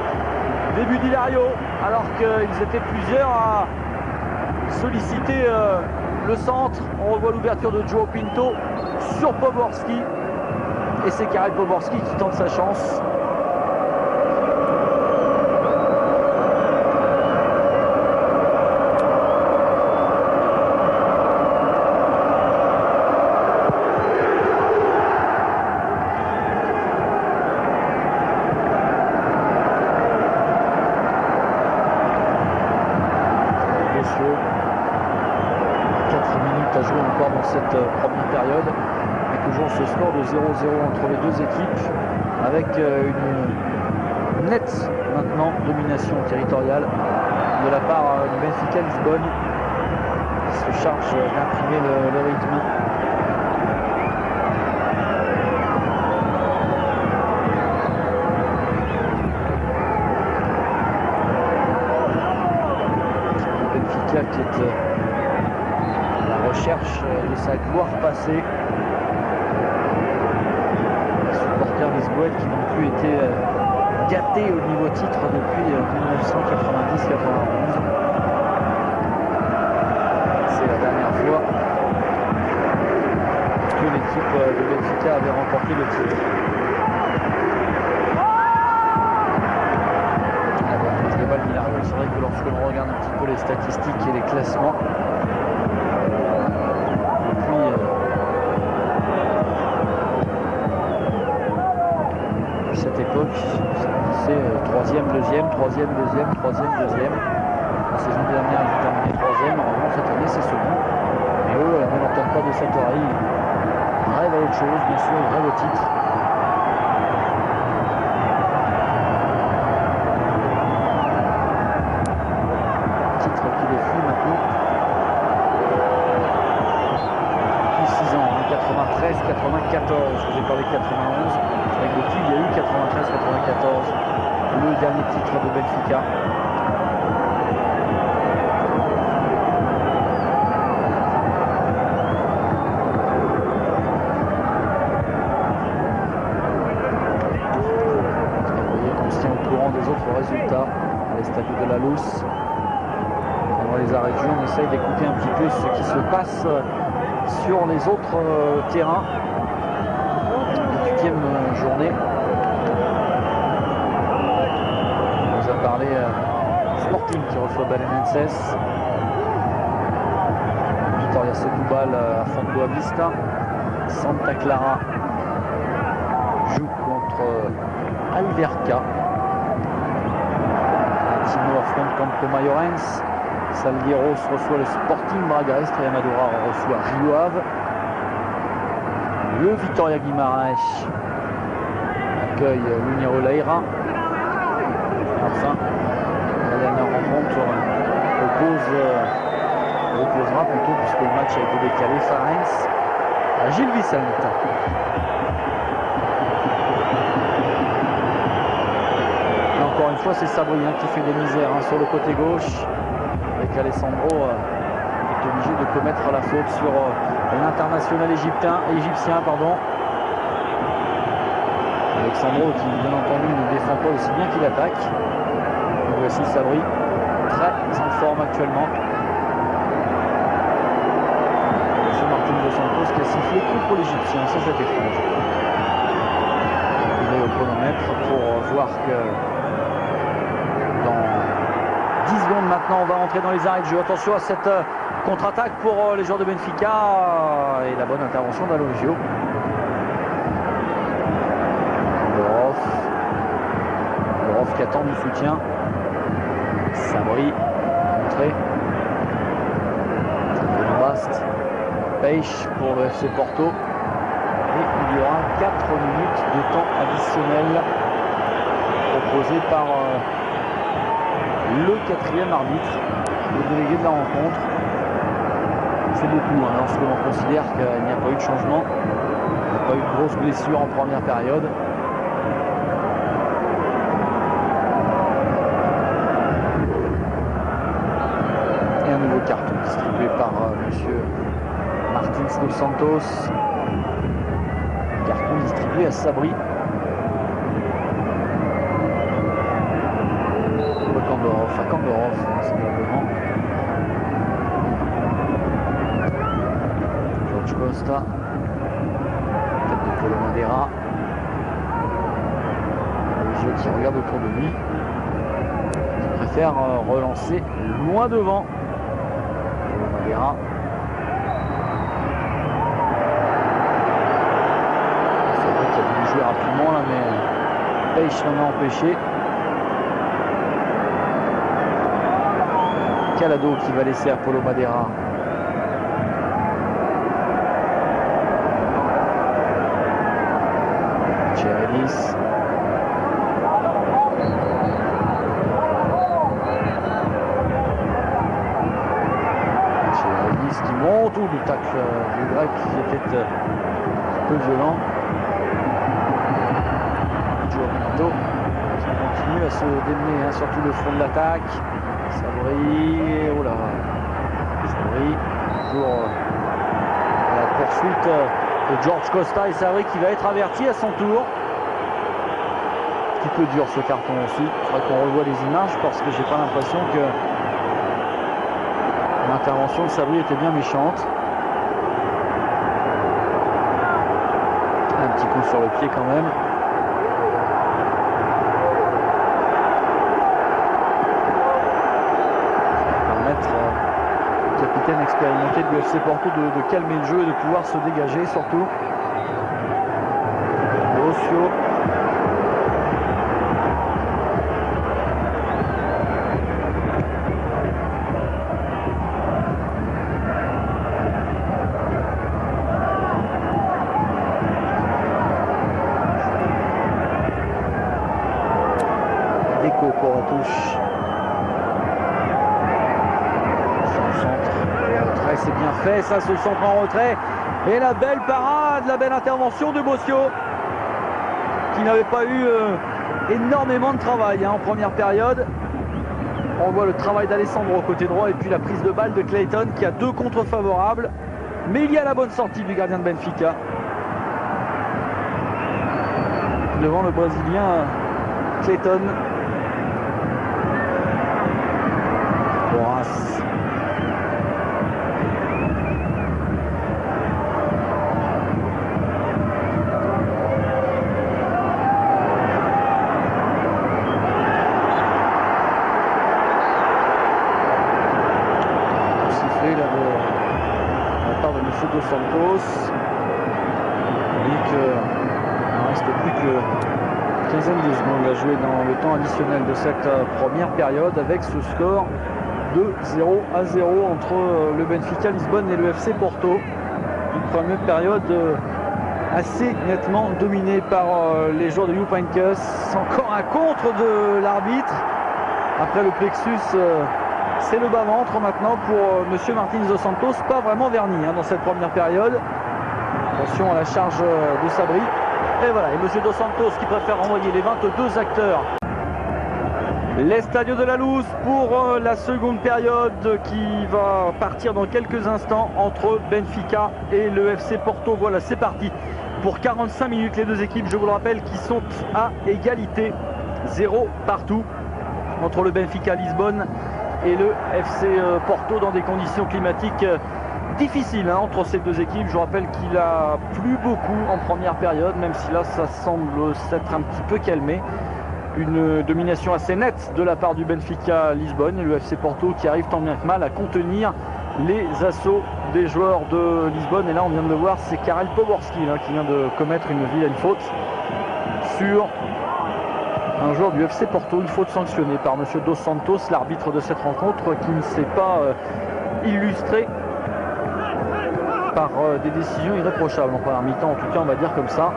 Speaker 1: Début d'Hilario, alors qu'ils étaient plusieurs à solliciter le centre. On revoit l'ouverture de Joe Pinto sur Poborski. Et c'est Karel Poborski qui tente sa chance. Cette première période et toujours ce score de 0-0 entre les deux équipes avec une nette maintenant domination territoriale de la part du Benfica Lisbonne qui se charge d'imprimer le rythme. Le Benfica qui est recherche de sa gloire passée. Les supporters lisboètes qui n'ont plus été gâtés au niveau titre depuis 1990-91. C'est la dernière fois que l'équipe de Benfica avait remporté le titre. C'est vrai que lorsque l'on regarde un petit peu les statistiques et les classements, cette époque, c'est troisième, deuxième. La saison dernière, ils ont terminé troisième. Normalement, cette année, c'est second. Mais eux, ne l'entendent pas de cette oreille. Ils rêvent à autre chose, bien sûr, ils rêvent au titre. Titre qui les fuit maintenant. Depuis 6 ans, 93-94, je vous ai parlé de 91. Et depuis, il y a eu 93-94, le dernier titre de Benfica. Vous voyez qu'on se tient au courant des autres résultats à l'Estadio de la Luz. Pendant les arrêts de jeu, on essaye d'écouter un petit peu ce qui se passe sur les autres terrains. 8e journée. On nous a parlé Sporting qui reçoit Belenenses. Vitória Setúbal affronte Boa Vista. Santa Clara joue contre Alverca. Tino affronte Campo Maiorense. Salgueiros reçoit le Sporting Braga. Extremadura reçoit Rio Ave. Le Vitória Guimarães accueille l'União Leira. Enfin, la dernière rencontre opposera plutôt, puisque le match a été décalé, Farense à Gil Vicente. Et encore une fois, c'est Sabri qui fait des misères sur le côté gauche, avec Alessandro est obligé de commettre la faute sur l'international égyptien. Alessandro qui bien entendu ne défend pas aussi bien qu'il attaque. Et voici Sabri, très en forme actuellement. C'est Martin Dos Santos qui a sifflé contre l'Égyptien, c'est cette étrange. Il est au chronomètre pour voir que secondes maintenant, on va rentrer dans les arrêts de jeu. Attention à cette contre-attaque pour les joueurs de Benfica et la bonne intervention d'Alonso. Borov qui attend du soutien. Sabri, entrée. Bast, Peixe pour le FC Porto. Et il y aura 4 minutes de temps additionnel proposé par le 4e arbitre, le délégué de la rencontre. C'est beaucoup, hein, lorsque l'on considère qu'il n'y a pas eu de changement, il n'y a pas eu de grosses blessures en première période. Et un nouveau carton distribué par monsieur Martins dos Santos. Carton distribué à Sabri. Kandorov, simplement. George Costa. Tête de Paulo Madeira. Le jeu qui regarde autour de lui. Qui préfère relancer loin devant. Paulo Madeira. C'est vrai qu'il a voulu jouer rapidement là, mais Peixe l'en a empêché. Calado qui va laisser à Paulo Madeira. Cheredis. Cheredis qui monte. Ou le tacle du grec qui était un peu violent. Joao qui continue à se démener, hein, surtout le front de l'attaque. Sabri, oh là, Sabri, toujours la poursuite de George Costa et Sabri qui va être averti à son tour. Un petit peu dur ce carton aussi, il faudrait qu'on revoie les images parce que j'ai pas l'impression que l'intervention de Sabri était bien méchante. Un petit coup sur le pied quand même. Capitaine expérimenté de l'UFC Porto de calmer le jeu et de pouvoir se dégager surtout. Rossio. Deco pour la touche. C'est bien fait, ça se centre en retrait. Et la belle parade, la belle intervention de Bossio, qui n'avait pas eu énormément de travail en première période. On voit le travail d'Alessandro côté droit et puis la prise de balle de Clayton qui a 2 contres favorables. Mais il y a la bonne sortie du gardien de Benfica. Devant le Brésilien Clayton. Boras. Dos Santos. Il dit qu'il ne reste plus que quinzaine de secondes à jouer dans le temps additionnel de cette première période avec ce score de 0-0 entre le Benfica Lisbonne et le FC Porto. Une première période assez nettement dominée par les joueurs de Jupp Heynckes. Encore un contre de l'arbitre après le plexus. C'est le bas-ventre maintenant pour monsieur Martins dos Santos, pas vraiment verni dans cette première période. Attention à la charge de Sabri. Et voilà, et monsieur dos Santos qui préfère envoyer les 22 acteurs. L'Estadio de la Luz pour la seconde période qui va partir dans quelques instants entre Benfica et le FC Porto. Voilà, c'est parti pour 45 minutes. Les deux équipes, je vous le rappelle, qui sont à égalité. 0 partout entre le Benfica Lisbonne et le FC Porto dans des conditions climatiques difficiles entre ces deux équipes. Je vous rappelle qu'il a plu beaucoup en première période, même si là ça semble s'être un petit peu calmé. une domination assez nette de la part du Benfica Lisbonne et le FC Porto qui arrive tant bien que mal à contenir les assauts des joueurs de Lisbonne. Et là on vient de le voir, c'est Karel Poborski qui vient de commettre une vilaine faute sur un joueur du FC Porto, une faute sanctionnée par monsieur Dos Santos, l'arbitre de cette rencontre, qui ne s'est pas illustré par des décisions irréprochables en première mi-temps, en tout cas on va dire comme ça.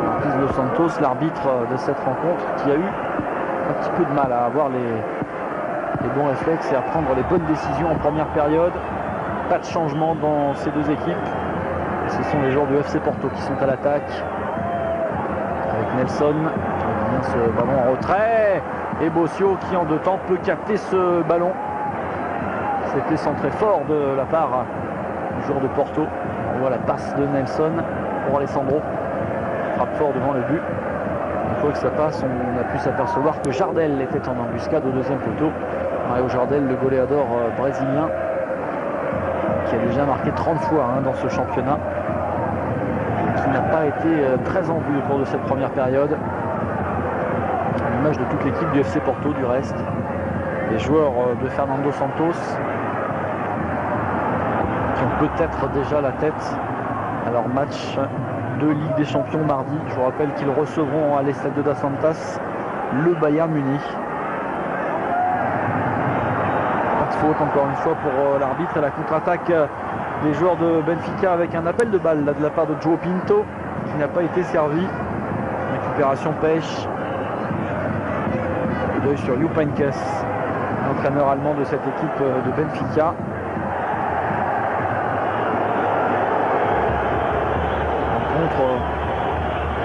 Speaker 1: Marquis Dos Santos, l'arbitre de cette rencontre, qui a eu un petit peu de mal à avoir les bons réflexes et à prendre les bonnes décisions en première période. Pas de changement dans ces deux équipes. Ce sont les joueurs du FC Porto qui sont à l'attaque. Avec Nelson, qui vient ce ballon en retrait. Et Bossio qui en deux temps peut capter ce ballon. C'était centré fort de la part du joueur de Porto. On voit la passe de Nelson pour Alessandro. Frappe fort devant le but. Une fois que ça passe, on a pu s'apercevoir que Jardel était en embuscade au deuxième poteau. Mario Jardel, le goleador brésilien, qui a déjà marqué 30 fois dans ce championnat, et qui n'a pas été très en vue au cours de cette première période. À l'image de toute l'équipe du FC Porto du reste. Les joueurs de Fernando Santos, qui ont peut-être déjà la tête à leur match de Ligue des Champions mardi. Je vous rappelle qu'ils recevront à l'Estadio das Antas le Bayern Munich. Pas de faute encore une fois pour l'arbitre, et la contre-attaque des joueurs de Benfica avec un appel de balle de la part de João Pinto qui n'a pas été servi. Récupération pêche. L'œil sur Jupp Heynckes, l'entraîneur allemand de cette équipe de Benfica.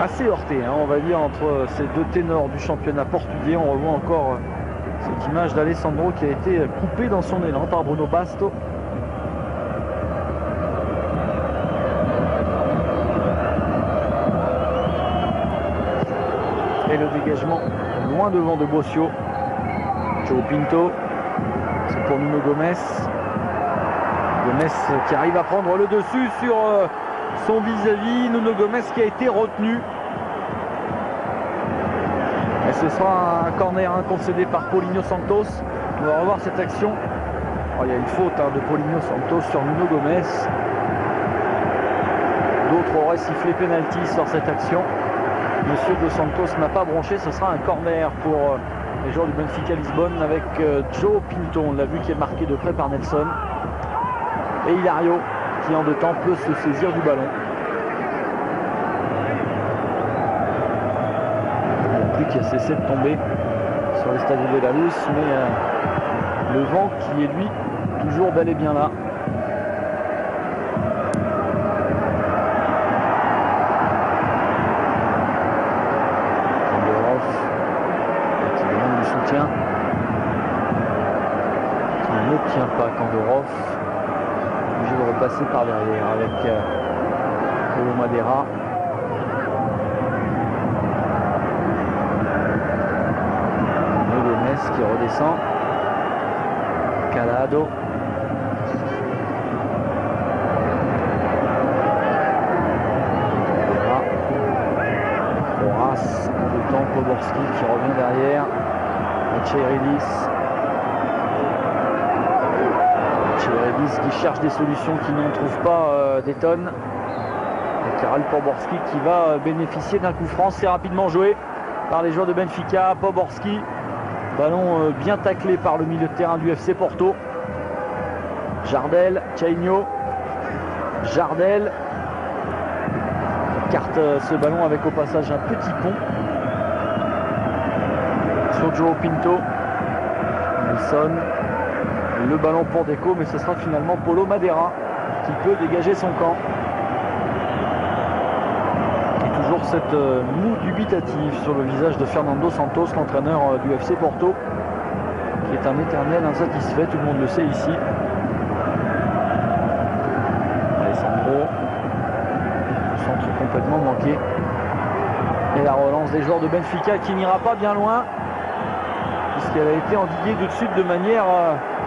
Speaker 1: Assez heurté, on va dire, entre ces deux ténors du championnat portugais. On revoit encore cette image d'Alessandro qui a été coupé dans son élan par Bruno Basto. Et le dégagement loin devant de Bossio. João Pinto, c'est pour Nuno Gomes. Gomes qui arrive à prendre le dessus sur son vis-à-vis. Nuno Gomes qui a été retenu. Et ce sera un corner concédé par Paulinho Santos. On va revoir cette action. Oh, il y a une faute de Paulinho Santos sur Nuno Gomes. D'autres auraient sifflé pénalty sur cette action. Monsieur Dos Santos n'a pas bronché. Ce sera un corner pour les joueurs du Benfica Lisbonne avec João Pinto. On l'a vu, qui est marqué de près par Nelson. Et Hilario qui en deux temps peut se saisir du ballon. La pluie qui a cessé de tomber sur le stade de la Luz, mais le vent qui est lui toujours bel et bien là. Kanderov qui demande du soutien, qui ne tient pas. Kanderov obligé de repasser par derrière avec Paulo Madeira. Gomes qui redescend. Calado. Horace, le temps Poborski qui revient derrière. Tchairidis. Tchairidis qui cherche des solutions, qui n'en trouve pas des tonnes. Et Karel Poborski qui va bénéficier d'un coup franc. C'est rapidement joué par les joueurs de Benfica. Poborski, ballon bien taclé par le milieu de terrain du FC Porto. Jardel, Chainho. Jardel écarte ce ballon avec au passage un petit pont sur João Pinto. Nelson, le ballon pour Deco, mais ce sera finalement Paulo Madeira qui peut dégager son camp. Et toujours cette moue dubitative sur le visage de Fernando Santos, l'entraîneur du FC Porto, qui est un éternel insatisfait, tout le monde le sait ici. Alessandro, le centre complètement manqué. Et la relance des joueurs de Benfica qui n'ira pas bien loin, puisqu'elle a été endiguée de suite de manière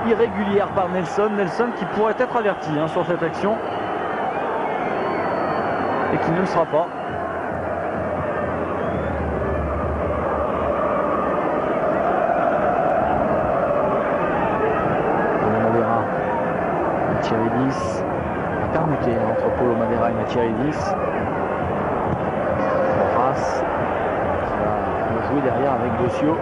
Speaker 1: irrégulière par Nelson. Nelson qui pourrait être averti sur cette action et qui ne le sera pas. Machiaridis a permuté entre Paulo Madeira et Machiaridis. Horace qui va jouer derrière avec Bossio.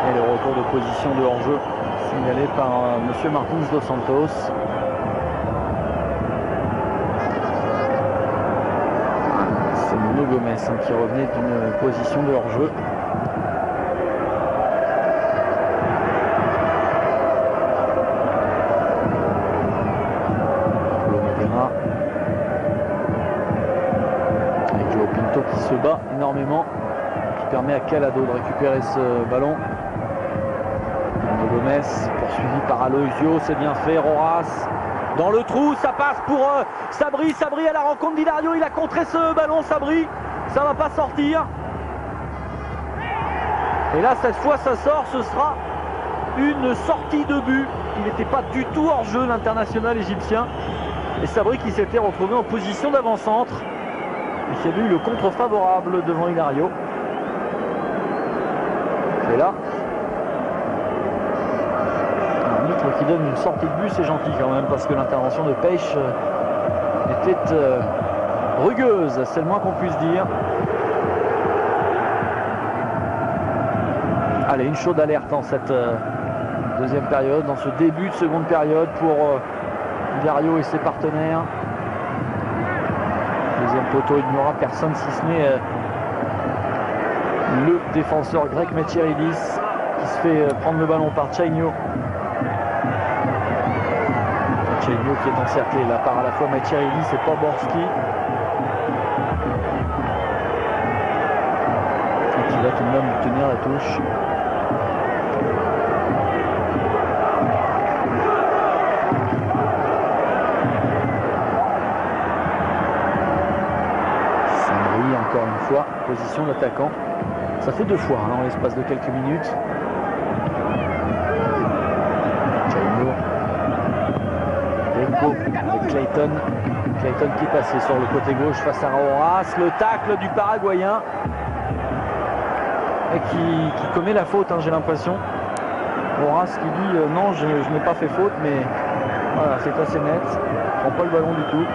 Speaker 1: Et le retour de position de hors-jeu signalé par Monsieur Martins dos Santos. C'est Nuno Gomes qui revenait d'une position de hors-jeu. Paulo Madeira avec Joao Pinto qui se bat énormément, qui permet à Calado de récupérer ce ballon. Gomes poursuivi par Aloisio, c'est bien fait. Horace dans le trou, ça passe pour Sabri. Sabri à la rencontre d'Hilario, il a contré ce ballon. Sabri, ça va pas sortir. Et là cette fois ça sort, ce sera une sortie de but. Il n'était pas du tout hors jeu, l'international égyptien. Et Sabri qui s'était retrouvé en position d'avant-centre et qui a eu le contre favorable devant Hilario. Et là qui donne une sortie de but, c'est gentil quand même, parce que l'intervention de Peixe était rugueuse, c'est le moins qu'on puisse dire. Allez, une chaude alerte dans cette deuxième période, dans ce début de seconde période pour Hilario et ses partenaires. Deuxième poteau, il n'y aura personne si ce n'est le défenseur grec Machiaridis qui se fait prendre le ballon par Chainio. Chainio qui est encerclé là par à la fois Machiaridis et Poborski. Et qui va tout de même tenir la touche. Sabri encore une fois, position d'attaquant. Ça fait deux fois hein, en l'espace de quelques minutes. Chainio. Avec Clayton qui est passé sur le côté gauche face à Horace, le tacle du Paraguayen et qui commet la faute, hein, j'ai l'impression. Horace qui dit non, je n'ai pas fait faute, mais voilà, c'est assez net, il prend pas le ballon du tout.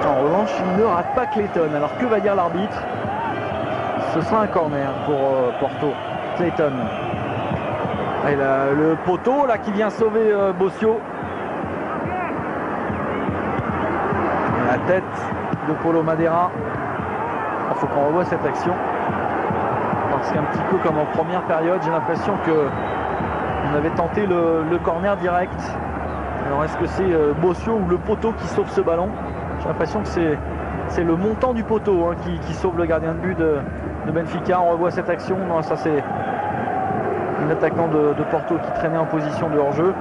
Speaker 1: En revanche, il ne rate pas Clayton. Alors que va dire l'arbitre? Ce sera un corner pour Porto. Clayton. Et là, le poteau là qui vient sauver Bossio. La tête de Paulo Madeira. Il faut qu'on revoie cette action. Parce qu'un petit peu comme en première période, j'ai l'impression qu'on avait tenté le corner direct. Alors est-ce que c'est Bossio ou le poteau qui sauve ce ballon? J'ai l'impression que c'est le montant du poteau hein, qui sauve le gardien de but de Benfica. On revoit cette action. Non, ça c'est un attaquant de Porto qui traînait en position de hors-jeu.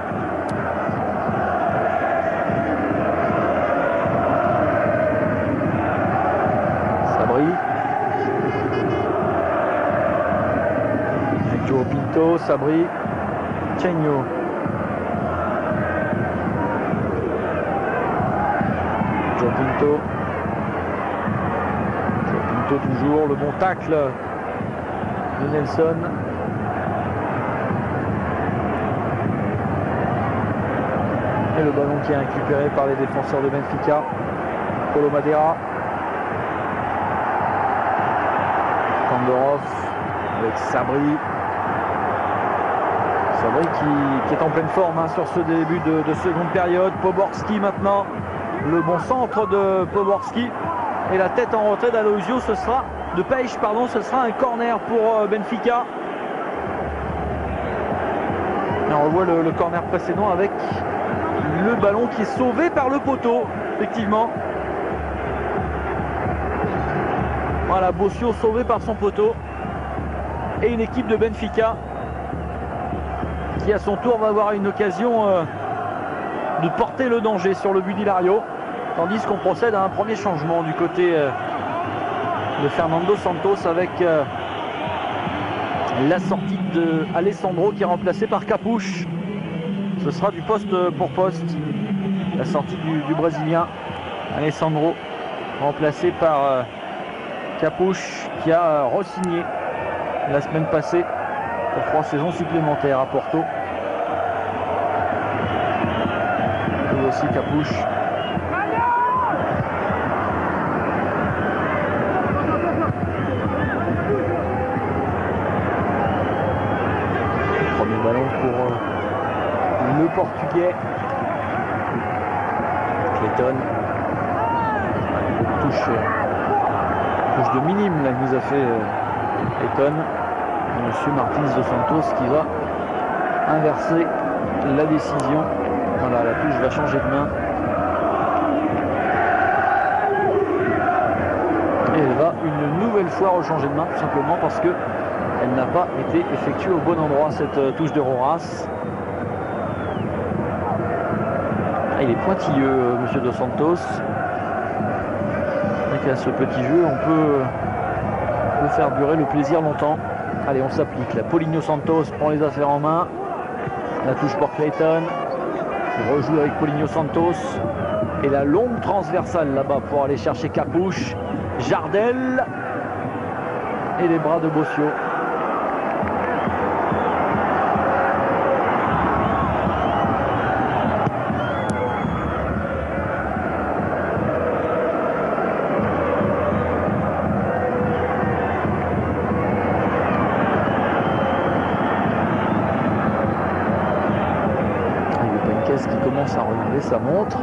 Speaker 1: Sabri. Avec Joao Pinto, Sabri, Chainio. Joao Pinto. Joao Pinto toujours, le bon tacle de Nelson. Et le ballon qui est récupéré par les défenseurs de Benfica. Paulo Madeira. Kandorov avec Sabri. Sabri qui est en pleine forme hein, sur ce début de seconde période. Poborski maintenant. Le bon centre de Poborski. Et la tête en retrait d'Aloisio, ce sera de Peixe, pardon, ce sera un corner pour Benfica. Et on revoit le corner précédent avec le ballon qui est sauvé par le poteau, effectivement. Voilà, Bossio sauvé par son poteau. Et une équipe de Benfica qui à son tour va avoir une occasion de porter le danger sur le but d'Hilario. Tandis qu'on procède à un premier changement du côté de Fernando Santos avec la sortie de Alessandro qui est remplacé par Capuche. Ce sera du poste pour poste. La sortie du Brésilien Alessandro remplacé par Capouche qui a re-signé la semaine passée pour 3 saisons supplémentaires à Porto. Lui aussi Capouche. Premier ballon pour le Portugais. Clayton. Touche de minime là que nous a fait Clayton. Monsieur Martins dos Santos qui va inverser la décision. Voilà, la touche va changer de main. Et elle va une nouvelle fois rechanger de main, tout simplement parce que elle n'a pas été effectuée au bon endroit, cette touche de Roras. Ah, il est pointilleux, monsieur dos Santos. Avec ce petit jeu, on peut faire durer le plaisir longtemps. Allez, on s'applique. La Paulinho Santos prend les affaires en main. La touche pour Clayton, qui rejoue avec Paulinho Santos. Et la longue transversale là-bas pour aller chercher Capouche. Jardel. Et les bras de Bossio. Qui commence à regarder sa montre.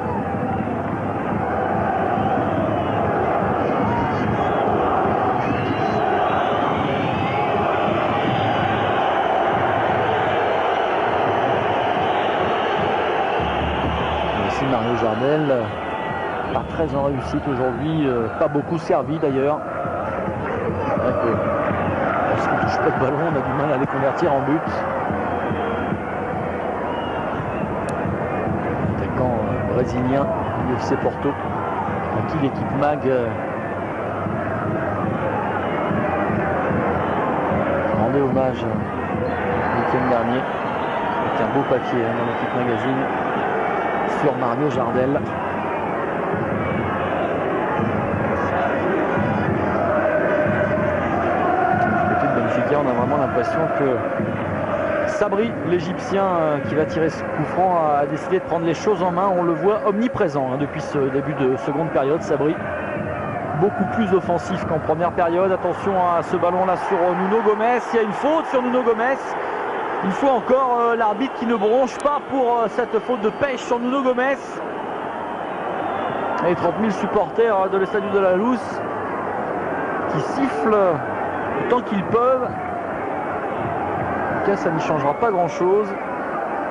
Speaker 1: Ici Mario Jardel, pas très en réussite aujourd'hui, pas beaucoup servi d'ailleurs. Lorsqu'on ne touche pas de ballon, on a du mal à les convertir en but. Brésilien du FC Porto, à qui l'équipe MAG rendait hommage le week-end dernier avec un beau papier dans l'équipe magazine sur Mario Jardel. L'équipe Benfica, on a vraiment l'impression que Sabri, l'Égyptien qui va tirer ce coup franc, a décidé de prendre les choses en main. On le voit omniprésent depuis ce début de seconde période. Sabri, beaucoup plus offensif qu'en première période. Attention à ce ballon-là sur Nuno Gomes. Il y a une faute sur Nuno Gomes. Une fois encore, l'arbitre qui ne bronche pas pour cette faute de pêche sur Nuno Gomes. Et 30 000 supporters de l'Estadio de la Luz qui sifflent autant qu'ils peuvent. Ça n'y changera pas grand chose.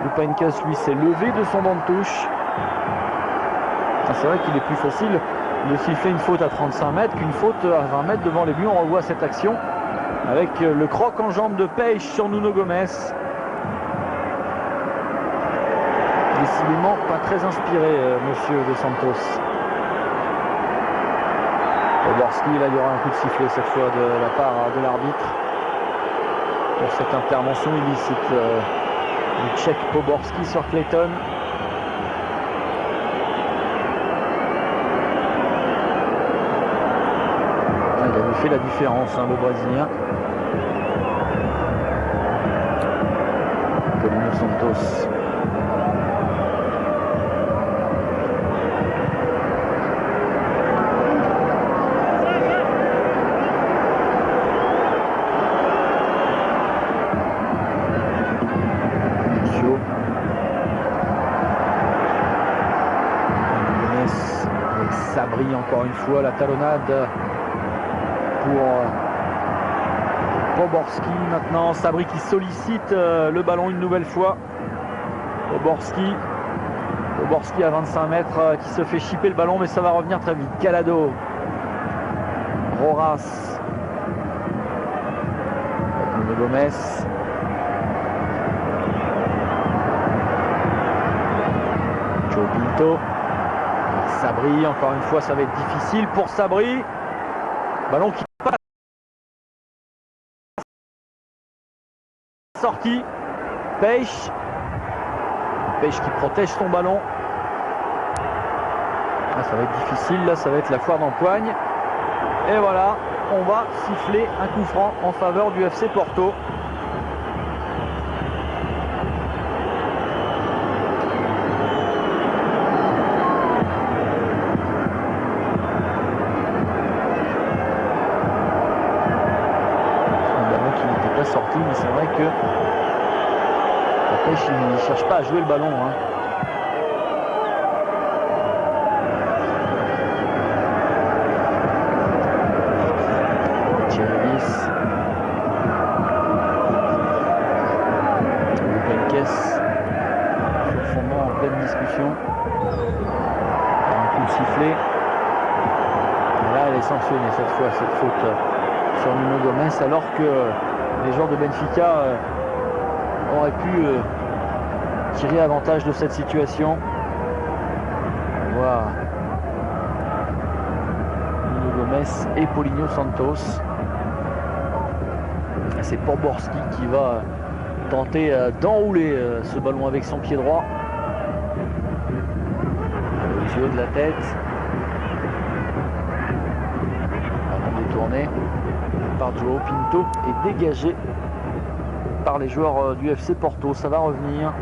Speaker 1: Le Painkas lui s'est levé de son banc de touche. C'est vrai qu'il est plus facile de siffler une faute à 35 mètres qu'une faute à 20 mètres devant les buts. On revoit cette action avec le croc en jambe de Peixe sur Nuno Gomes. Décidément pas très inspiré, monsieur dos Santos. Poborski, là il y aura un coup de sifflet cette fois de la part de l'arbitre pour cette intervention illicite du Tchèque Poborski sur Clayton. Il avait fait la différence, le Brésilien. Paulinho Santos. Sabri encore une fois, la talonnade pour Poborski maintenant. Sabri qui sollicite le ballon une nouvelle fois. Poborski à 25 mètres qui se fait chipper le ballon, mais ça va revenir très vite. Calado, Roras, Nuno Gomes. João Pinto. Sabri, encore une fois, ça va être difficile pour Sabri. Ballon qui passe. Sortie. Peixe qui protège son ballon. Là, ça va être difficile. Là, ça va être la foire d'empoigne. Et voilà. on va siffler un coup franc en faveur du FC Porto.
Speaker 2: Sorti, mais c'est vrai que la pêche, il ne cherche pas à jouer le ballon. Thierry Benkes sur le fondement en pleine discussion. Un coup de sifflet. Et là, elle est sanctionnée cette fois, cette faute sur Nuno Gomes, alors que les joueurs de Benfica auraient pu tirer avantage de cette situation. On voit Nuno Gomes et Paulinho Santos. C'est Poborski qui va tenter d'enrouler ce ballon avec son pied droit. Les yeux de la tête. Ballon détourné par João Pinto et dégagé par les joueurs du FC Porto. Ça va revenir.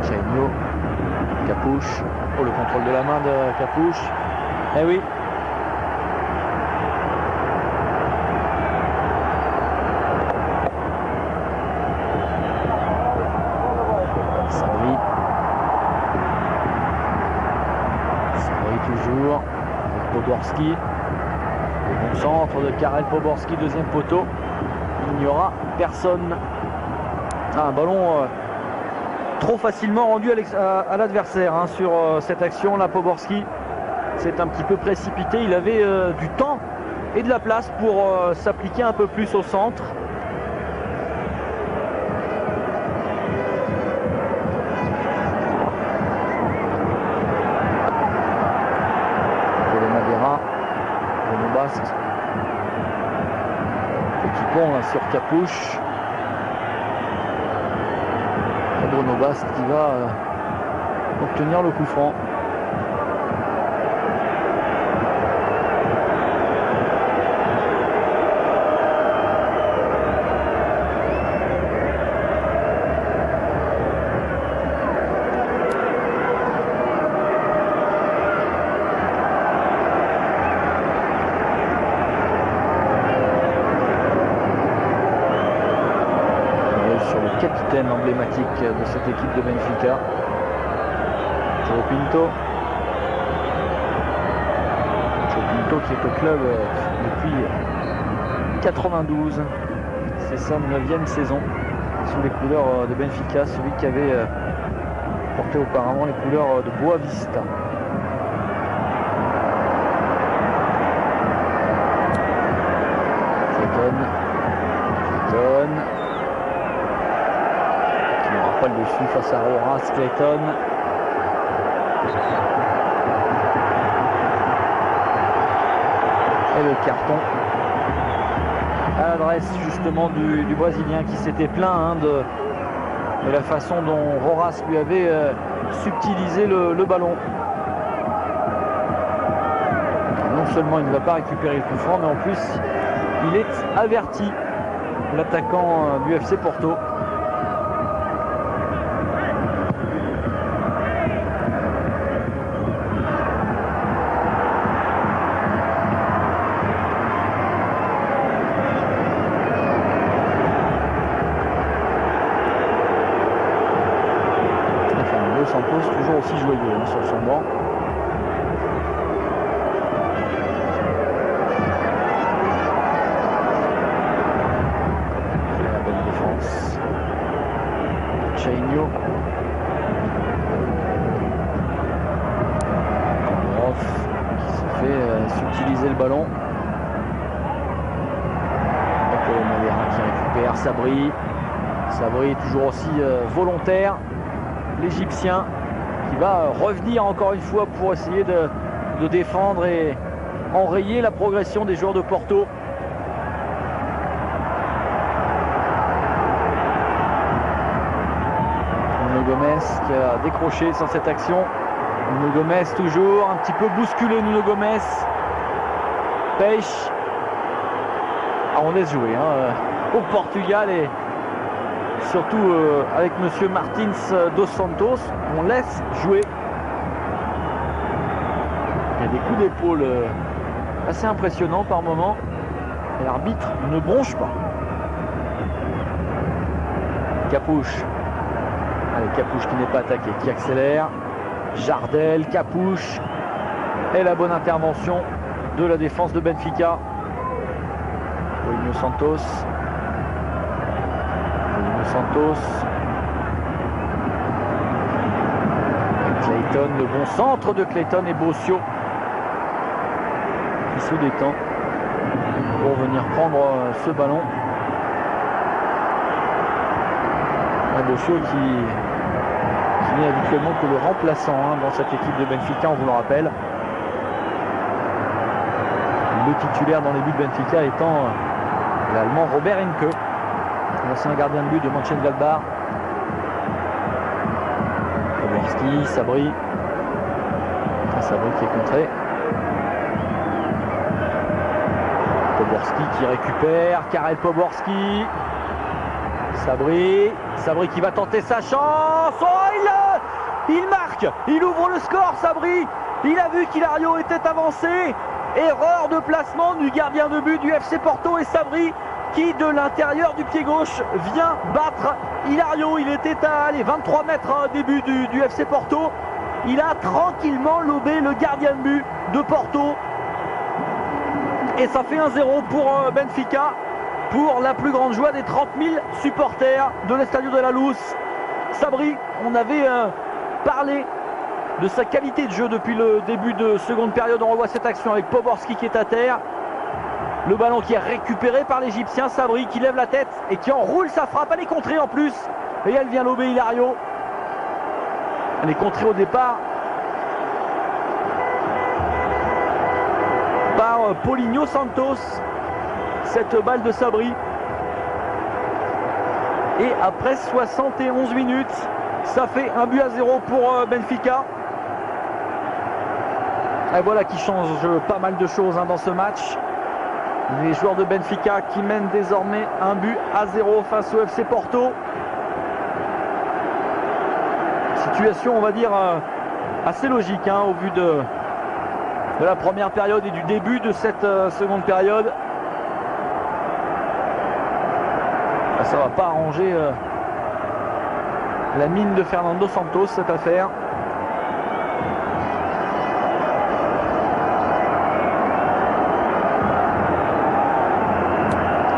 Speaker 2: Chainho, Capuche. Oh, le contrôle de la main de Capuche. Eh oui. Toujours avec Poborski, le bon centre de Karel Poborski, deuxième poteau, il n'y aura personne. Un ballon trop facilement rendu à l'adversaire sur cette action là. Poborski s'est un petit peu précipité, il avait du temps et de la place pour s'appliquer un peu plus au centre. Petit pont là, sur Capuche. Et Bruno Bast qui va obtenir le coup franc. Capitaine emblématique de cette équipe de Benfica, João Pinto. João Pinto qui est au club depuis 92. C'est sa 9e saison sous les couleurs de Benfica, celui qui avait porté auparavant les couleurs de Boa Vista. Clayton. Pas le dessus face à Horace Clayton. Et le carton à l'adresse justement du Brésilien qui s'était plaint de la façon dont Horace lui avait subtilisé le ballon. Non seulement il ne va pas récupérer le coup franc, mais en plus il est averti, l'attaquant du FC Porto. Santos toujours aussi joyeux sur son banc. La bonne défense. Chainho. Qui se fait subtiliser le ballon. Et Madeira qui récupère Sabri toujours aussi volontaire. L'Égyptien qui va revenir encore une fois pour essayer de défendre et enrayer la progression des joueurs de Porto. Nuno Gomes qui a décroché sur cette action.
Speaker 1: Nuno Gomes toujours, un petit peu bousculé Nuno Gomes. Peixe. Ah, on laisse jouer au Portugal et surtout avec monsieur Martins dos Santos, on laisse jouer. Il y a des coups d'épaule assez impressionnants par moment et l'arbitre ne bronche pas. Capouche. Allez, Capouche qui n'est pas attaqué, qui accélère. Jardel, Capouche. Et la bonne intervention de la défense de Benfica. Nuno Santos. Nuno Santos. Clayton, le bon centre de Clayton et Bossio qui se détend pour venir prendre ce ballon. Un Bossio qui n'est habituellement que le remplaçant dans cette équipe de Benfica, on vous le rappelle. Le titulaire dans les buts de Benfica étant l'Allemand Robert Enke, l'ancien gardien de but de Mönchengladbach. Poborski, Sabri. Sabri qui est contré. Poborski qui récupère. Karel Poborski. Sabri qui va tenter sa chance. Oh, il marque. Il ouvre le score, Sabri. Il a vu qu'Hilario était avancé. Erreur de placement du gardien de but du FC Porto et Sabri qui de l'intérieur du pied gauche vient battre Hilario. Il était à 23 mètres début du FC Porto. Il a tranquillement lobé le gardien de but de Porto. Et ça fait 1-0 pour Benfica, pour la plus grande joie des 30 000 supporters de l'Estadio de la Luz. Sabri, on avait parlé de sa qualité de jeu depuis le début de seconde période. On revoit cette action avec Poborski qui est à terre. Le ballon qui est récupéré par l'Égyptien. Sabri qui lève la tête et qui enroule sa frappe. Elle est contrée en plus. Et elle vient lober Hilario. Elle est contrée au départ par Paulinho Santos. Cette balle de Sabri. Et après 71 minutes, ça fait 1-0 pour Benfica. Et voilà qui change pas mal de choses dans ce match. Les joueurs de Benfica qui mènent désormais 1-0 face au FC Porto. Situation, on va dire, assez logique au vu de la première période et du début de cette seconde période. Ça ne va pas arranger la mine de Fernando Santos, cette affaire.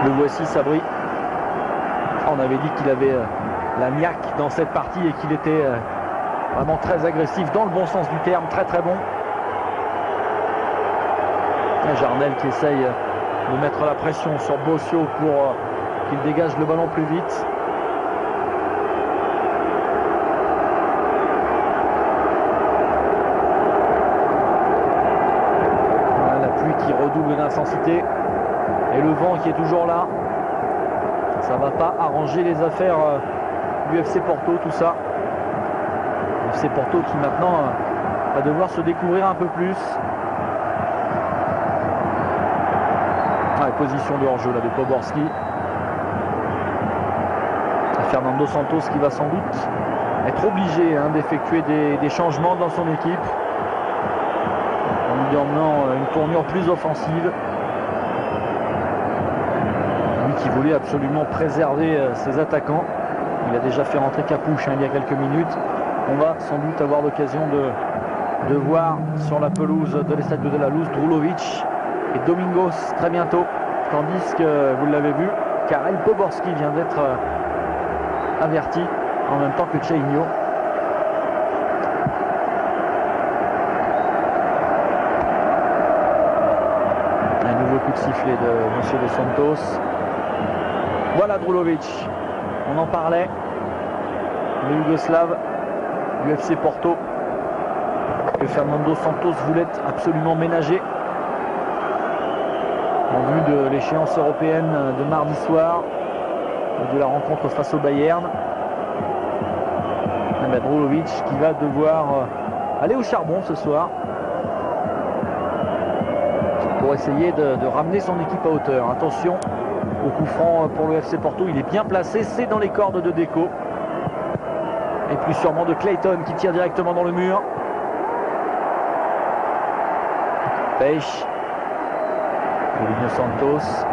Speaker 1: Le voici, Sabri. On avait dit qu'il avait la niaque dans cette partie et qu'il était vraiment très agressif dans le bon sens du terme, très très bon. Et Jardel qui essaye de mettre la pression sur Bossio pour qu'il dégage le ballon plus vite. Voilà, la pluie qui redouble d'intensité et le vent qui est toujours là. Ça va pas arranger les affaires du FC Porto, tout ça. Le FC Porto qui maintenant va devoir se découvrir un peu plus. Position de hors-jeu là de Poborski. Fernando Santos qui va sans doute être obligé d'effectuer des changements dans son équipe en lui emmenant une tournure plus offensive. Lui qui voulait absolument préserver ses attaquants. Il a déjà fait rentrer Capouche il y a quelques minutes. On va sans doute avoir l'occasion de voir sur la pelouse de l'Estadio de la Luz Drulovic et Domingos très bientôt. Tandis que, vous l'avez vu, Karel Poborski vient d'être averti en même temps que Cheinho. Un nouveau coup de sifflet de Monsieur Dos Santos. Voilà Drulovic. On en parlait. Le Yougoslave du FC Porto que Fernando Santos voulait absolument ménager en vue de l'échéance européenne de mardi soir et de la rencontre face au Bayern. Drulovic qui va devoir aller au charbon ce soir pour essayer de ramener son équipe à hauteur. Attention au coup franc pour le FC Porto, il est bien placé, c'est dans les cordes de Deco. Et plus sûrement de Clayton qui tire directement dans le mur. Pêche. Paulinho Santos.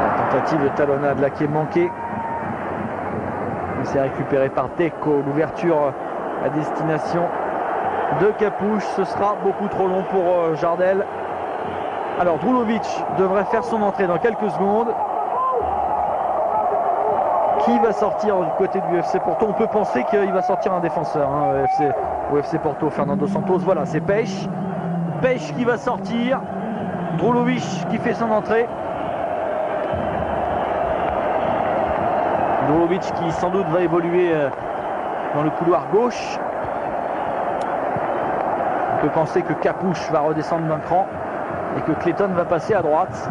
Speaker 1: La tentative de talonnade là qui est manquée. C'est récupéré par Deco. L'ouverture à destination de Capouche. Ce sera beaucoup trop long pour Jardel. Alors Drulovic devrait faire son entrée dans quelques secondes. Qui va sortir du côté du FC Porto? On peut penser qu'il va sortir un défenseur au FC Porto, Fernando Santos. Voilà, c'est Pêche. Pêche qui va sortir. Drulovic qui fait son entrée. Drulovic qui sans doute va évoluer dans le couloir gauche. On peut penser que Capouche va redescendre d'un cran et que Clayton va passer à droite.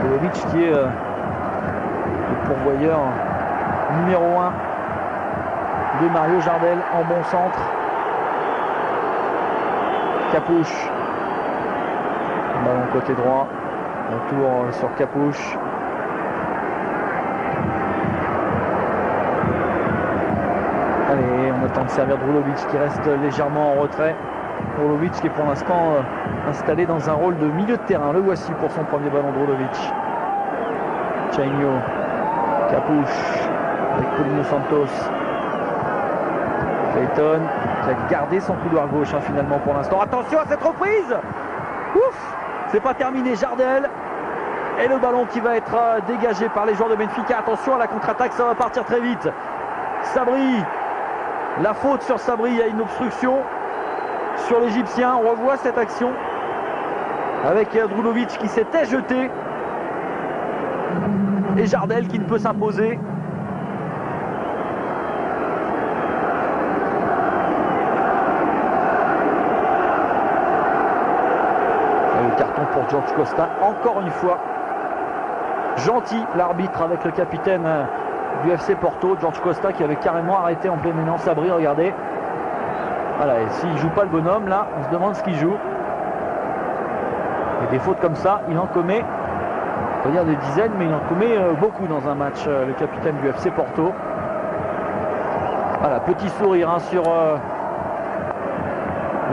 Speaker 1: Drulovic qui est le pourvoyeur numéro 1 de Mario Jardel en bon centre. Capouche. Ballon côté droit. Retour sur Capouche. Allez, on attend de servir Drulovic qui reste légèrement en retrait. Drulovic qui est pour l'instant installé dans un rôle de milieu de terrain. Le voici pour son premier ballon, Drulovic. Chainho, Capouche avec Paulinho Santos. Clayton qui a gardé son couloir gauche finalement pour l'instant. Attention à cette reprise. Ouf, c'est pas terminé. Jardel. Et le ballon qui va être dégagé par les joueurs de Benfica. Attention à la contre-attaque, ça va partir très vite. Sabri. La faute sur Sabri, il y a une obstruction sur l'Égyptien. On revoit cette action avec Drulovic qui s'était jeté et Jardel qui ne peut s'imposer. Et le carton pour George Costa, encore une fois. Gentil l'arbitre avec le capitaine du FC Porto, George Costa, qui avait carrément arrêté en plein élan Sabri, regardez. Voilà, et s'il ne joue pas le bonhomme, là, on se demande ce qu'il joue. Et des fautes comme ça, il en commet, on peut dire des dizaines, mais il en commet beaucoup dans un match, le capitaine du FC Porto. Voilà, petit sourire sur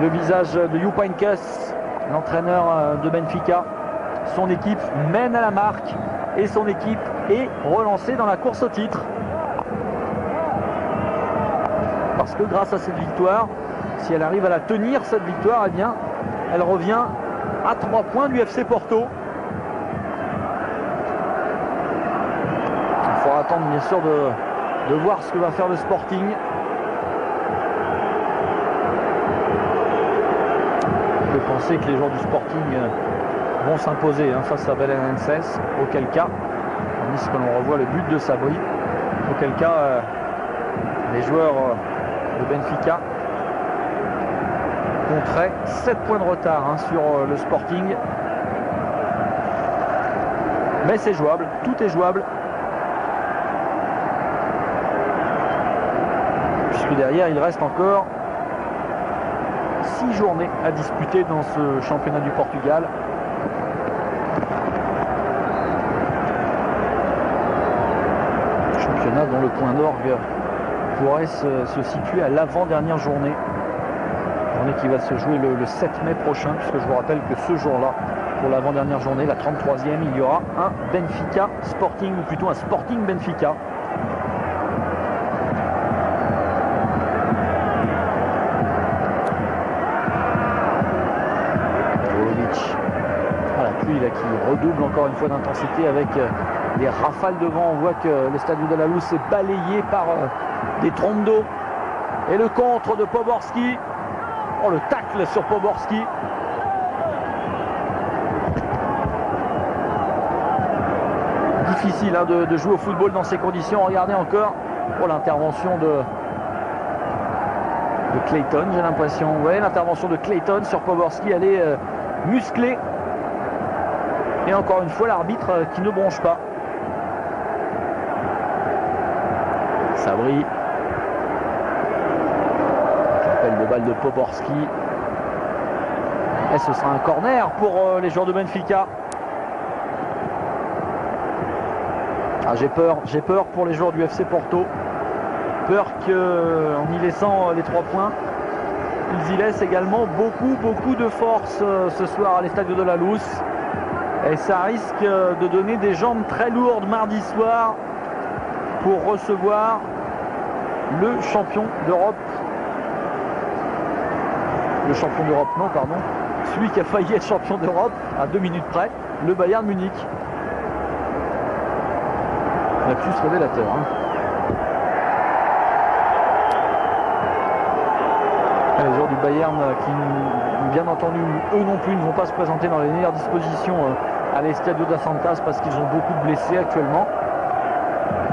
Speaker 1: le visage de Jupp Heynckes, l'entraîneur de Benfica. Son équipe mène à la marque et son équipe est relancée dans la course au titre. Parce que grâce à cette victoire, si elle arrive à la tenir, cette victoire, eh bien, elle revient à 3 points du FC Porto. Il faudra attendre bien sûr de voir ce que va faire le Sporting. On peut penser que les joueurs du Sporting vont s'imposer face à Belenenses, auquel cas, tandis que l'on revoit le but de Sabri, auquel cas les joueurs de Benfica compteraient 7 points de retard sur le Sporting. Mais c'est jouable, tout est jouable. Puisque derrière il reste encore 6 journées à disputer dans ce championnat du Portugal. Championnat dont le point d'orgue pourrait se situer à l'avant-dernière journée. Journée qui va se jouer le 7 mai prochain, puisque je vous rappelle que ce jour-là, pour l'avant-dernière journée, la 33e, il y aura un Benfica Sporting, ou plutôt un Sporting Benfica. Drulovic. Voilà, pluie là qui redouble encore une fois d'intensité avec les rafales de vent. On voit que le Stadio de la Luz est balayé par des trompes d'eau. Et le contre de Poborski. Oh, le tacle sur Poborski. Difficile de jouer au football dans ces conditions. Regardez encore l'intervention de Clayton, j'ai l'impression. Vous voyez l'intervention de Clayton sur Poborski, elle est musclée. Et encore une fois, l'arbitre qui ne bronche pas.
Speaker 2: Sabri. Appel de balle de Poborski. Et ce sera un corner pour les joueurs de Benfica. Ah, j'ai peur pour les joueurs du FC Porto. Peur qu'en y laissant les 3 points, ils y laissent également beaucoup de force ce soir à l'Estadio de la Luz. Et ça risque de donner des jambes très lourdes mardi soir pour recevoir le champion d'Europe. Le champion d'Europe, non, pardon. Celui qui a failli être champion d'Europe à 2 minutes près, le Bayern Munich. Lapsus révélateur. Les joueurs du Bayern qui, bien entendu, eux non plus ne vont pas se présenter dans les meilleures dispositions à l'Estadio da Santas parce qu'ils ont beaucoup de blessés actuellement.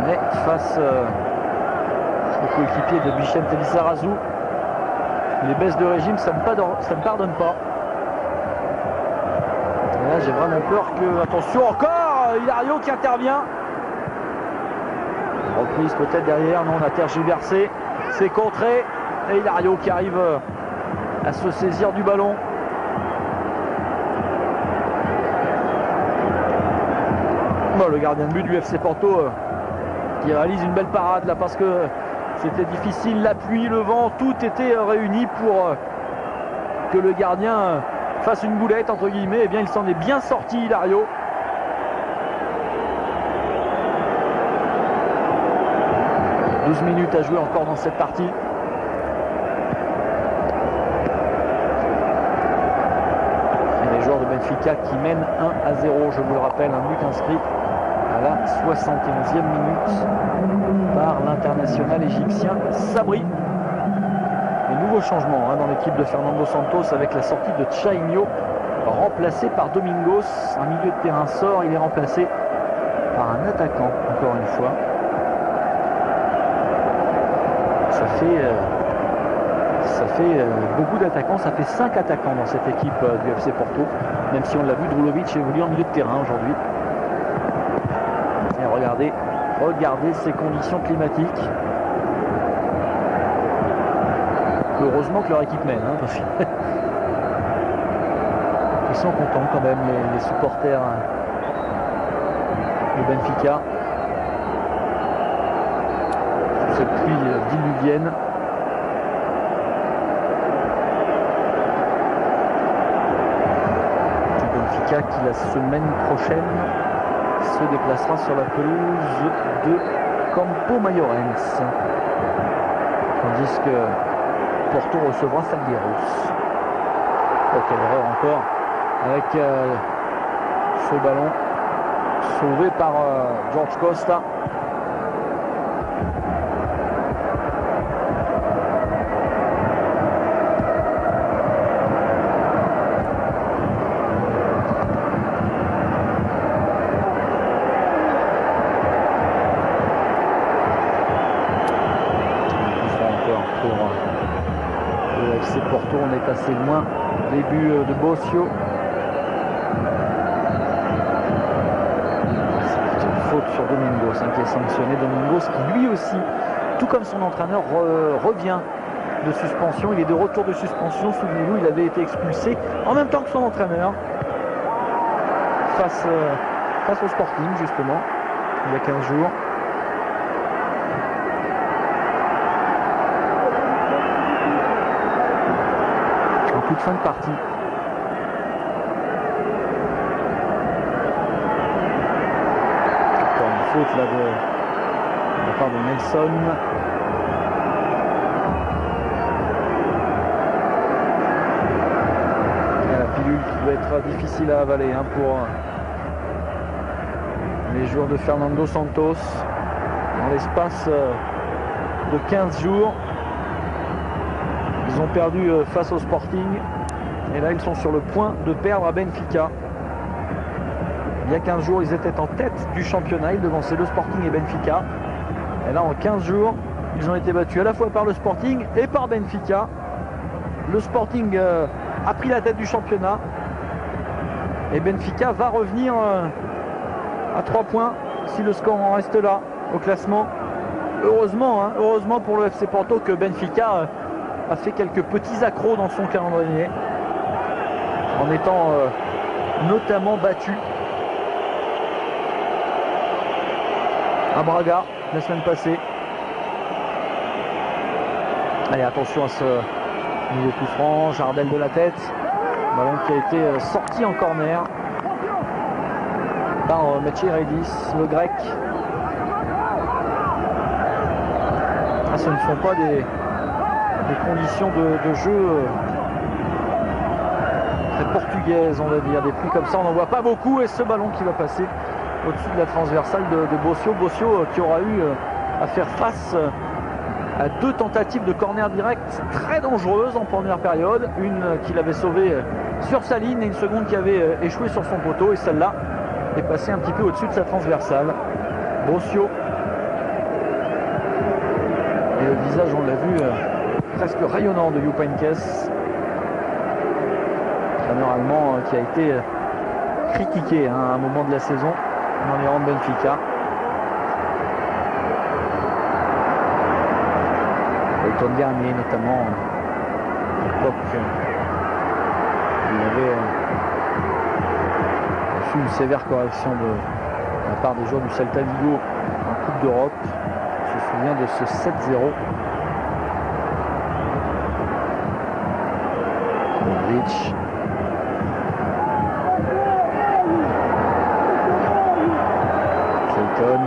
Speaker 2: Mais face aux coéquipiers de Vicente Lizarazu, les baisses de régime, ça ne pardonne pas. Et là, j'ai vraiment peur que... Attention, encore Hilario qui intervient. Reprise peut-être derrière, non, on a tergiversé. C'est contré. Et Hilario qui arrive à se saisir du ballon. Bon, le gardien de but du FC Porto qui réalise une belle parade là parce que c'était difficile, la pluie, le vent, tout était réuni pour que le gardien fasse une boulette entre guillemets. Et bien il s'en est bien sorti, Hilario. « 12 minutes à jouer encore dans cette partie. Et les joueurs de Benfica qui mènent 1-0, je vous le rappelle, un but inscrit à la 71e minute par l'international égyptien Sabri. Et nouveau changement dans l'équipe de Fernando Santos avec la sortie de Chainho, remplacé par Domingos. Un milieu de terrain sort, il est remplacé par un attaquant, encore une fois. Ça fait beaucoup d'attaquants, ça fait 5 attaquants dans cette équipe du FC Porto, même si on l'a vu, Drulovic évolue en milieu de terrain aujourd'hui. Et regardez ces conditions climatiques. Heureusement que leur équipe mène, parce qu'ils sont contents quand même, les supporters de Benfica. Cette pluie diluvienne. Benfica qui la semaine prochaine se déplacera sur la pelouse de Campo Maiorense. Tandis que Porto recevra Salgueiros. Oh, quelle erreur encore avec ce ballon sauvé par George Costa. Porto, on est assez loin. Début de Bossio. C'est une faute sur Domingos qui est sanctionné. Domingos qui lui aussi, tout comme son entraîneur, revient de suspension. Il est de retour de suspension. Souvenez-vous, il avait été expulsé en même temps que son entraîneur face au Sporting, justement, il y a 15 jours. Toute fin de partie. Encore une faute là de la part de Nelson. Et la pilule qui doit être difficile à avaler pour les joueurs de Fernando Santos. Dans l'espace de 15 jours. Ils ont perdu face au Sporting et là ils sont sur le point de perdre à Benfica. Il y a 15 jours ils étaient en tête du championnat, ils devançaient le Sporting et Benfica. Et là en 15 jours ils ont été battus à la fois par le Sporting et par Benfica. Le Sporting a pris la tête du championnat et Benfica va revenir à 3 points si le score en reste là au classement.
Speaker 1: Heureusement, hein, heureusement pour le FC Porto que Benfica a fait quelques petits accros dans son calendrier en étant notamment battu à Braga la semaine passée. Allez, attention à ce nouveau coup franc, Jardel de la tête, ballon qui a été sorti en corner par Metchiredis, le grec. Ce ne sont pas des conditions de jeu très portugaises, on va dire. Des pluies comme ça, on n'en voit pas beaucoup. Et ce ballon qui va passer au-dessus de la transversale de Bossio. Bossio qui aura eu à faire face à deux tentatives de corner direct très dangereuses en première période. Une qu'il avait sauvée sur sa ligne et une seconde qui avait échoué sur son poteau. Et celle-là est passée un petit peu au-dessus de sa transversale. Bossio. Et le visage, on l'a vu, presque rayonnant de Jupp Heynckes, entraîneur allemand qui a été critiqué à un moment de la saison dans les rangs de Benfica. L'automne dernier notamment, à l'époque, il avait reçu une sévère correction de la part des joueurs du Celta Vigo en Coupe d'Europe. Je me souviens de ce 7-0. Modric. Clayton.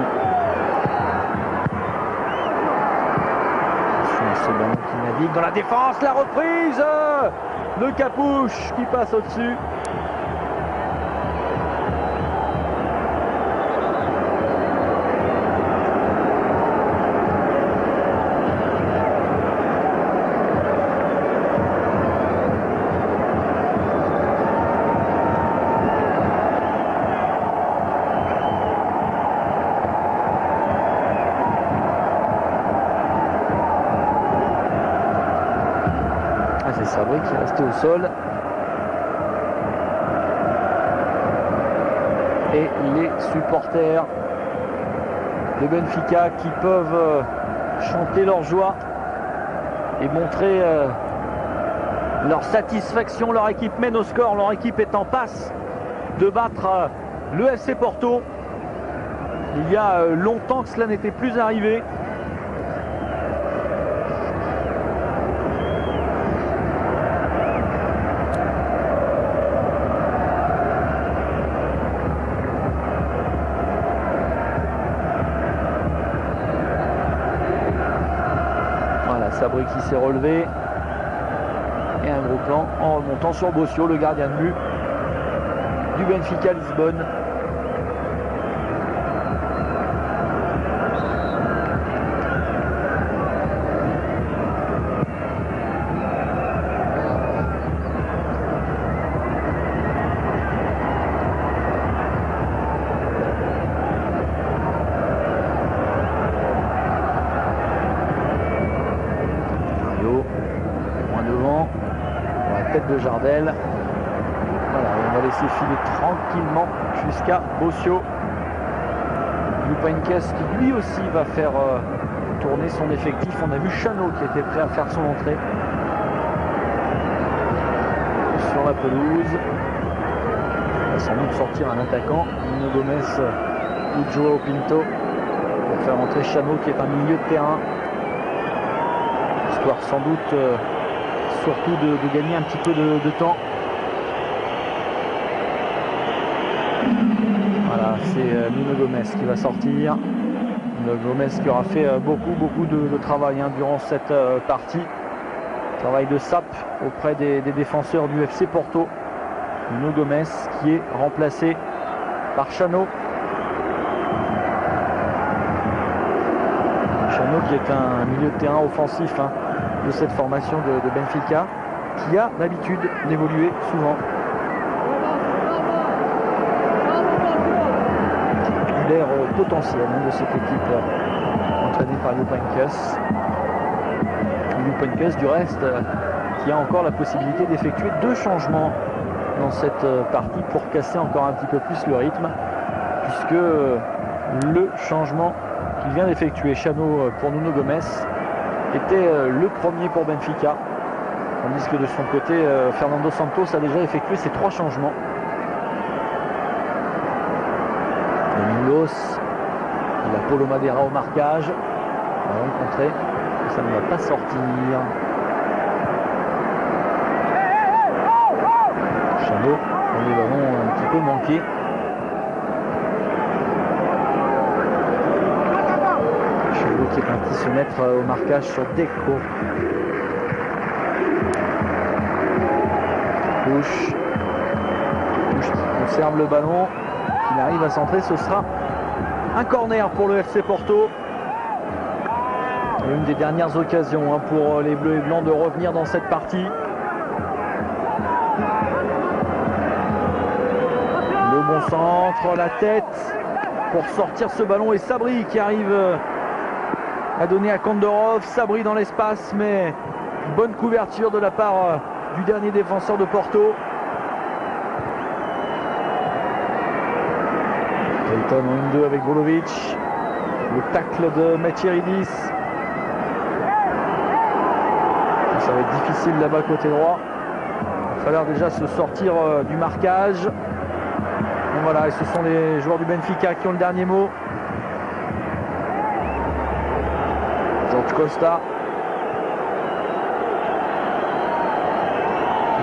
Speaker 1: Ce ballon qui navigue dans la défense. La reprise de Capouche qui passe au-dessus. C'est Sabri qui est resté au sol. Et les supporters de Benfica qui peuvent chanter leur joie et montrer leur satisfaction. Leur équipe mène au score, leur équipe est en passe de battre le FC Porto. Il y a longtemps que cela n'était plus arrivé. Sabri qui s'est relevé et un gros plan en remontant sur Bossio, le gardien de but du Benfica Lisbonne. De Jardel. Voilà, on va laisser filer tranquillement jusqu'à Bossio. Jupp Heynckes qui lui aussi va faire tourner son effectif. On a vu Chano qui était prêt à faire son entrée sur la pelouse. Il va sans doute sortir un attaquant, Nuno Gomes ou Joao Pinto, pour faire entrer Chano qui est un milieu de terrain. Histoire sans doute surtout de gagner un petit peu de temps. Voilà, c'est Nuno Gomes qui va sortir. Nuno Gomes qui aura fait beaucoup de travail durant cette partie. Travail de sape auprès des défenseurs du FC Porto. Nuno Gomes qui est remplacé par Chano. Chano qui est un milieu de terrain offensif de cette formation de Benfica, qui a l'habitude d'évoluer souvent. Titulaire potentiel de cette équipe entraînée par Jupp Heynckes. Jupp Heynckes du reste qui a encore la possibilité d'effectuer 2 changements dans cette partie pour casser encore un petit peu plus le rythme, puisque le changement qui qu'il vient d'effectuer Chano pour Nuno Gomes était le premier pour Benfica. Tandis que de son côté, Fernando Santos a déjà effectué ses 3 changements. Domingos, il a Paulo Madeira au marquage. Ballon contré, ça ne va pas sortir. Chano, les ballons un petit peu manqués. Chano qui est parti se mettre au marquage sur Deco. Touche qui conserve le ballon, il arrive à centrer, ce sera un corner pour le FC Porto. Et une des dernières occasions pour les Bleus et Blancs de revenir dans cette partie. Le bon centre, la tête pour sortir ce ballon et Sabri qui arrive à donner à Kandorov. Sabri dans l'espace, mais bonne couverture de la part du dernier défenseur de Porto. Clayton en 1-2 avec Vulovic. Le tacle de Metieridis. Ça va être difficile là-bas côté droit. Il va falloir déjà se sortir du marquage. Et voilà, et ce sont les joueurs du Benfica qui ont le dernier mot. George Costa.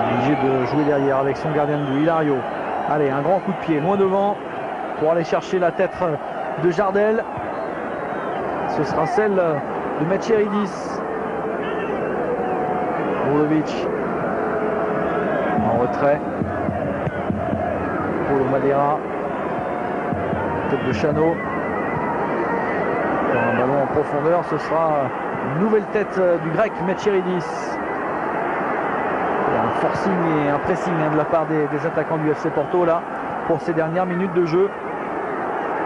Speaker 1: Obligé de jouer derrière avec son gardien de but, Hilario. Allez, un grand coup de pied, loin devant, pour aller chercher la tête de Jardel. Ce sera celle de Metieridis. Vulovic en retrait. Paulo Madeira. Tête de Chano. Dans un ballon en profondeur, ce sera une nouvelle tête du grec Metieridis. Un forcing et un pressing de la part des attaquants du FC Porto là pour ces dernières minutes de jeu.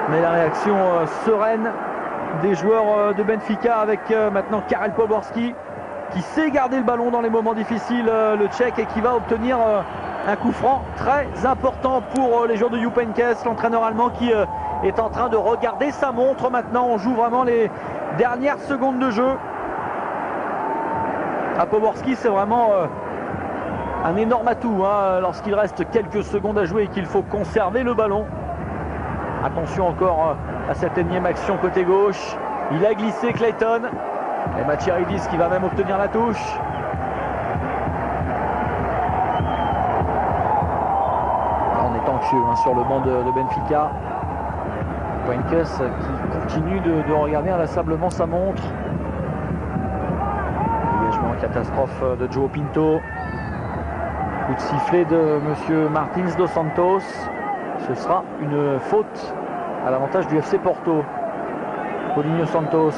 Speaker 1: Mais la réaction sereine des joueurs de Benfica avec maintenant Karel Poborski qui sait garder le ballon dans les moments difficiles, le Tchèque, et qui va obtenir un coup franc très important pour les joueurs de Jupp Heynckes, l'entraîneur allemand qui est en train de regarder sa montre maintenant. On joue vraiment les dernières secondes de jeu. À Poborski, c'est vraiment un énorme atout lorsqu'il reste quelques secondes à jouer et qu'il faut conserver le ballon. Attention encore à cette énième action côté gauche. Il a glissé Clayton. Et Metieridis qui va même obtenir la touche. Là, on est anxieux sur le banc de Benfica. Heynckes qui continue de regarder inlassablement sa montre. Dégagement catastrophe de João Pinto. Coup de sifflet de monsieur Martins dos Santos. Ce sera une faute à l'avantage du FC Porto. Paulinho Santos.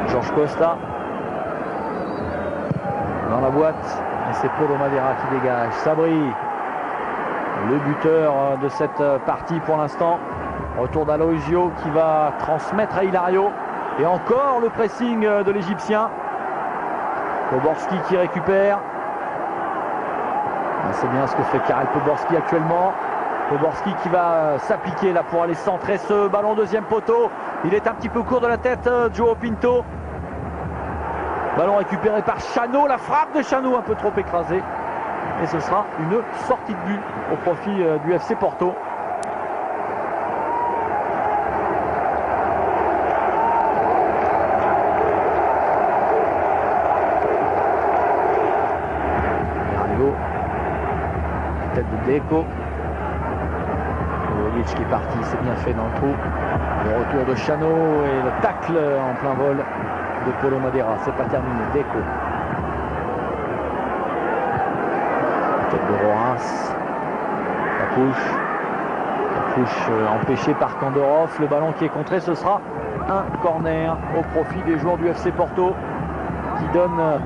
Speaker 1: George Costa. Dans la boîte. Et c'est Paulo Madeira qui dégage. Sabri. Le buteur de cette partie pour l'instant. Retour d'Aloisio qui va transmettre à Hilario. Et encore le pressing de l'Égyptien. Poborski qui récupère. C'est bien ce que fait Karel Poborski actuellement. Poborski qui va s'appliquer là pour aller centrer ce ballon, deuxième poteau. Il est un petit peu court de la tête, João Pinto. Ballon récupéré par Chano, la frappe de Chano un peu trop écrasée. Et ce sera une sortie de but au profit du FC Porto. Tête de Deco. Vulovic qui est parti, c'est bien fait dans le trou. Le retour de Chano et le tacle en plein vol de Paulo Madeira. C'est pas terminé. Deco. Tête de Rojas. La touche empêchée par Kandorov. Le ballon qui est contré, ce sera un corner au profit des joueurs du FC Porto qui donnent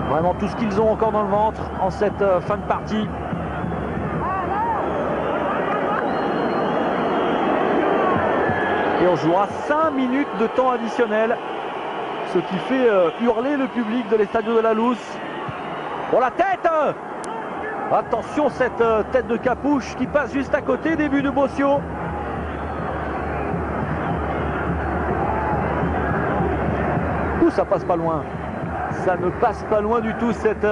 Speaker 1: vraiment tout ce qu'ils ont encore dans le ventre en cette fin de partie. Et on jouera 5 minutes de temps additionnel, ce qui fait hurler le public de l'Estadio de la Luz. Pour la tête Attention cette tête de Capouche qui passe juste à côté, début de Bossio. Ouh, ça passe pas loin. Ça ne passe pas loin du tout cette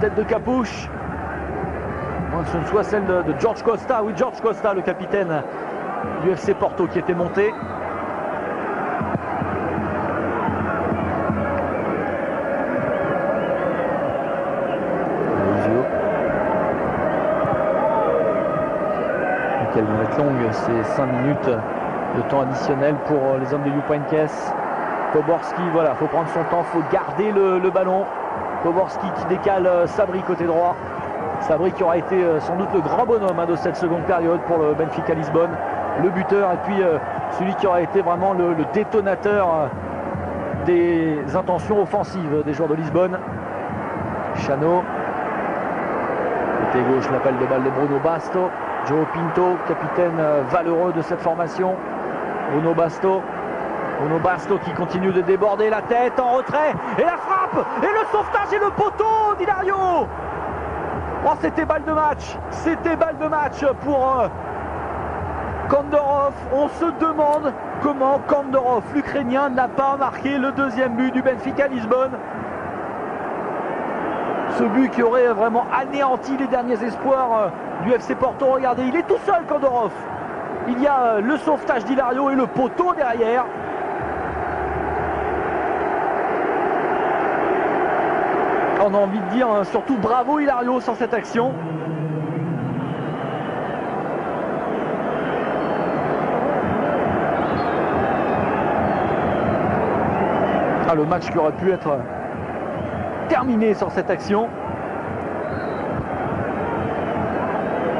Speaker 1: tête de Capouche. Que ce ne soit celle de George Costa. Oui, George Costa, le capitaine du FC Porto qui était monté. Quelle vont être longue ces 5 minutes de temps additionnel pour les hommes de Jupankes. Poborski, voilà, il faut prendre son temps, il faut garder le ballon. Poborski qui décale Sabri côté droit. Sabri qui aura été sans doute le grand bonhomme de cette seconde période pour le Benfica Lisbonne. Le buteur et puis celui qui aura été vraiment le détonateur des intentions offensives des joueurs de Lisbonne. Chano. Côté gauche, l'appel de balle de Bruno Basto. João Pinto, capitaine valeureux de cette formation. Bruno Basto qui continue de déborder la tête en retrait. Et la frappe et le sauvetage et le poteau d'Hilario. Oh, c'était balle de match. C'était balle de match pour Kondorov. On se demande comment Kondorov, l'Ukrainien, n'a pas marqué le deuxième but du Benfica Lisbonne. Ce but qui aurait vraiment anéanti les derniers espoirs du FC Porto. Regardez, il est tout seul, Kondorov. Il y a le sauvetage d'Hilario et le poteau derrière. On a envie de dire surtout bravo Hilario sur cette action. Ah, le match qui aurait pu être terminé sur cette action.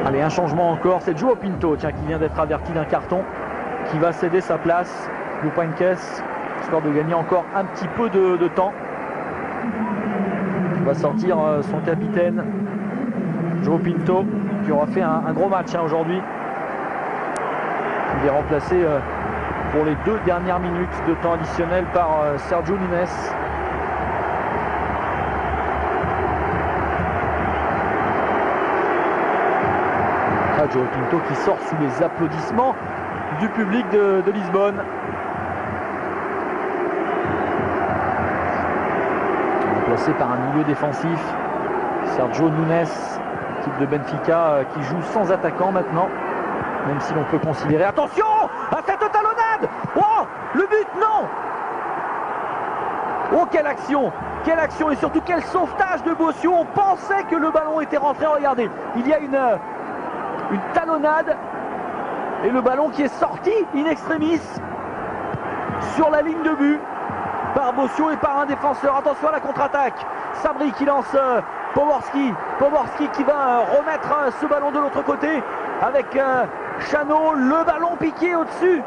Speaker 1: Allez, un changement encore, c'est João Pinto qui vient d'être averti d'un carton, qui va céder sa place. Jupankes, histoire de gagner encore un petit peu de temps. Il va sortir son capitaine João Pinto, qui aura fait un gros match aujourd'hui. Il est remplacé pour les 2 dernières minutes de temps additionnel par Sergio Nunes. João Pinto qui sort sous les applaudissements du public de Lisbonne. Remplacé par un milieu défensif, Sergio Nunes, équipe de Benfica qui joue sans attaquant maintenant, même si l'on peut considérer... Attention à cette talonnade. Oh, le but, non. Oh, quelle action et surtout quel sauvetage de Bossio. On pensait que le ballon était rentré. Regardez, il y a une talonnade et le ballon qui est sorti in extremis sur la ligne de but par Bossio et par un défenseur. Attention à la contre-attaque. Sabri qui lance Poborski qui va remettre ce ballon de l'autre côté avec Chano. Le ballon piqué au-dessus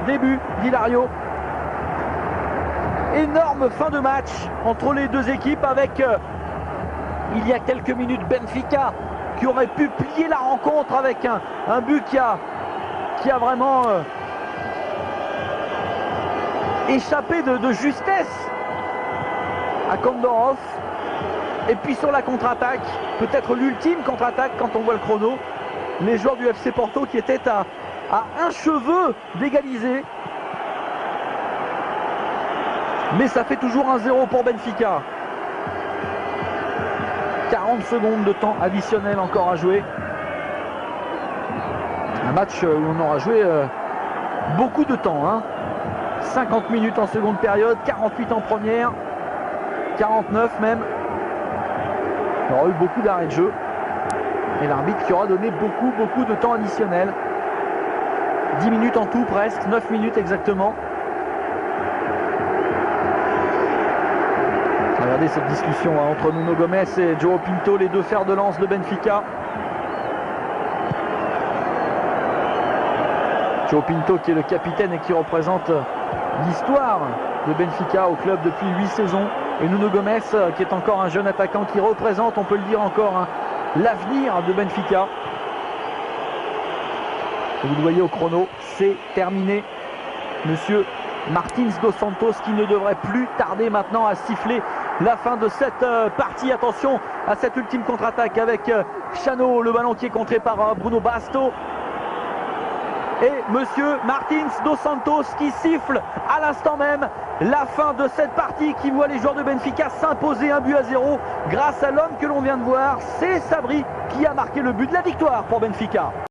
Speaker 1: des buts d'Hilario. Énorme fin de match entre les deux équipes avec il y a quelques minutes Benfica qui aurait pu plier la rencontre avec un but qui a vraiment échappé de justesse à Kondorov. Et puis sur la contre-attaque, peut-être l'ultime contre-attaque quand on voit le chrono, les joueurs du FC Porto qui étaient à un cheveu d'égaliser. Mais ça fait toujours 1-0 pour Benfica. 40 secondes de temps additionnel encore à jouer. Un match où on aura joué beaucoup de temps. 50 minutes en seconde période, 48 en première, 49 même. Il y aura eu beaucoup d'arrêts de jeu. Et l'arbitre qui aura donné beaucoup de temps additionnel. 10 minutes en tout presque, 9 minutes exactement. Regardez cette discussion entre Nuno Gomes et João Pinto, les deux fers de lance de Benfica. João Pinto qui est le capitaine et qui représente l'histoire de Benfica au club depuis 8 saisons. Et Nuno Gomes qui est encore un jeune attaquant qui représente, on peut le dire encore, l'avenir de Benfica. Et vous le voyez au chrono, c'est terminé. Monsieur Martins dos Santos qui ne devrait plus tarder maintenant à siffler la fin de cette partie. Attention à cette ultime contre-attaque avec Chano, le ballon qui est contré par Bruno Basto. Et monsieur Martins dos Santos qui siffle à l'instant même la fin de cette partie, qui voit les joueurs de Benfica s'imposer 1-0 grâce à l'homme que l'on vient de voir. C'est Sabri qui a marqué le but de la victoire pour Benfica.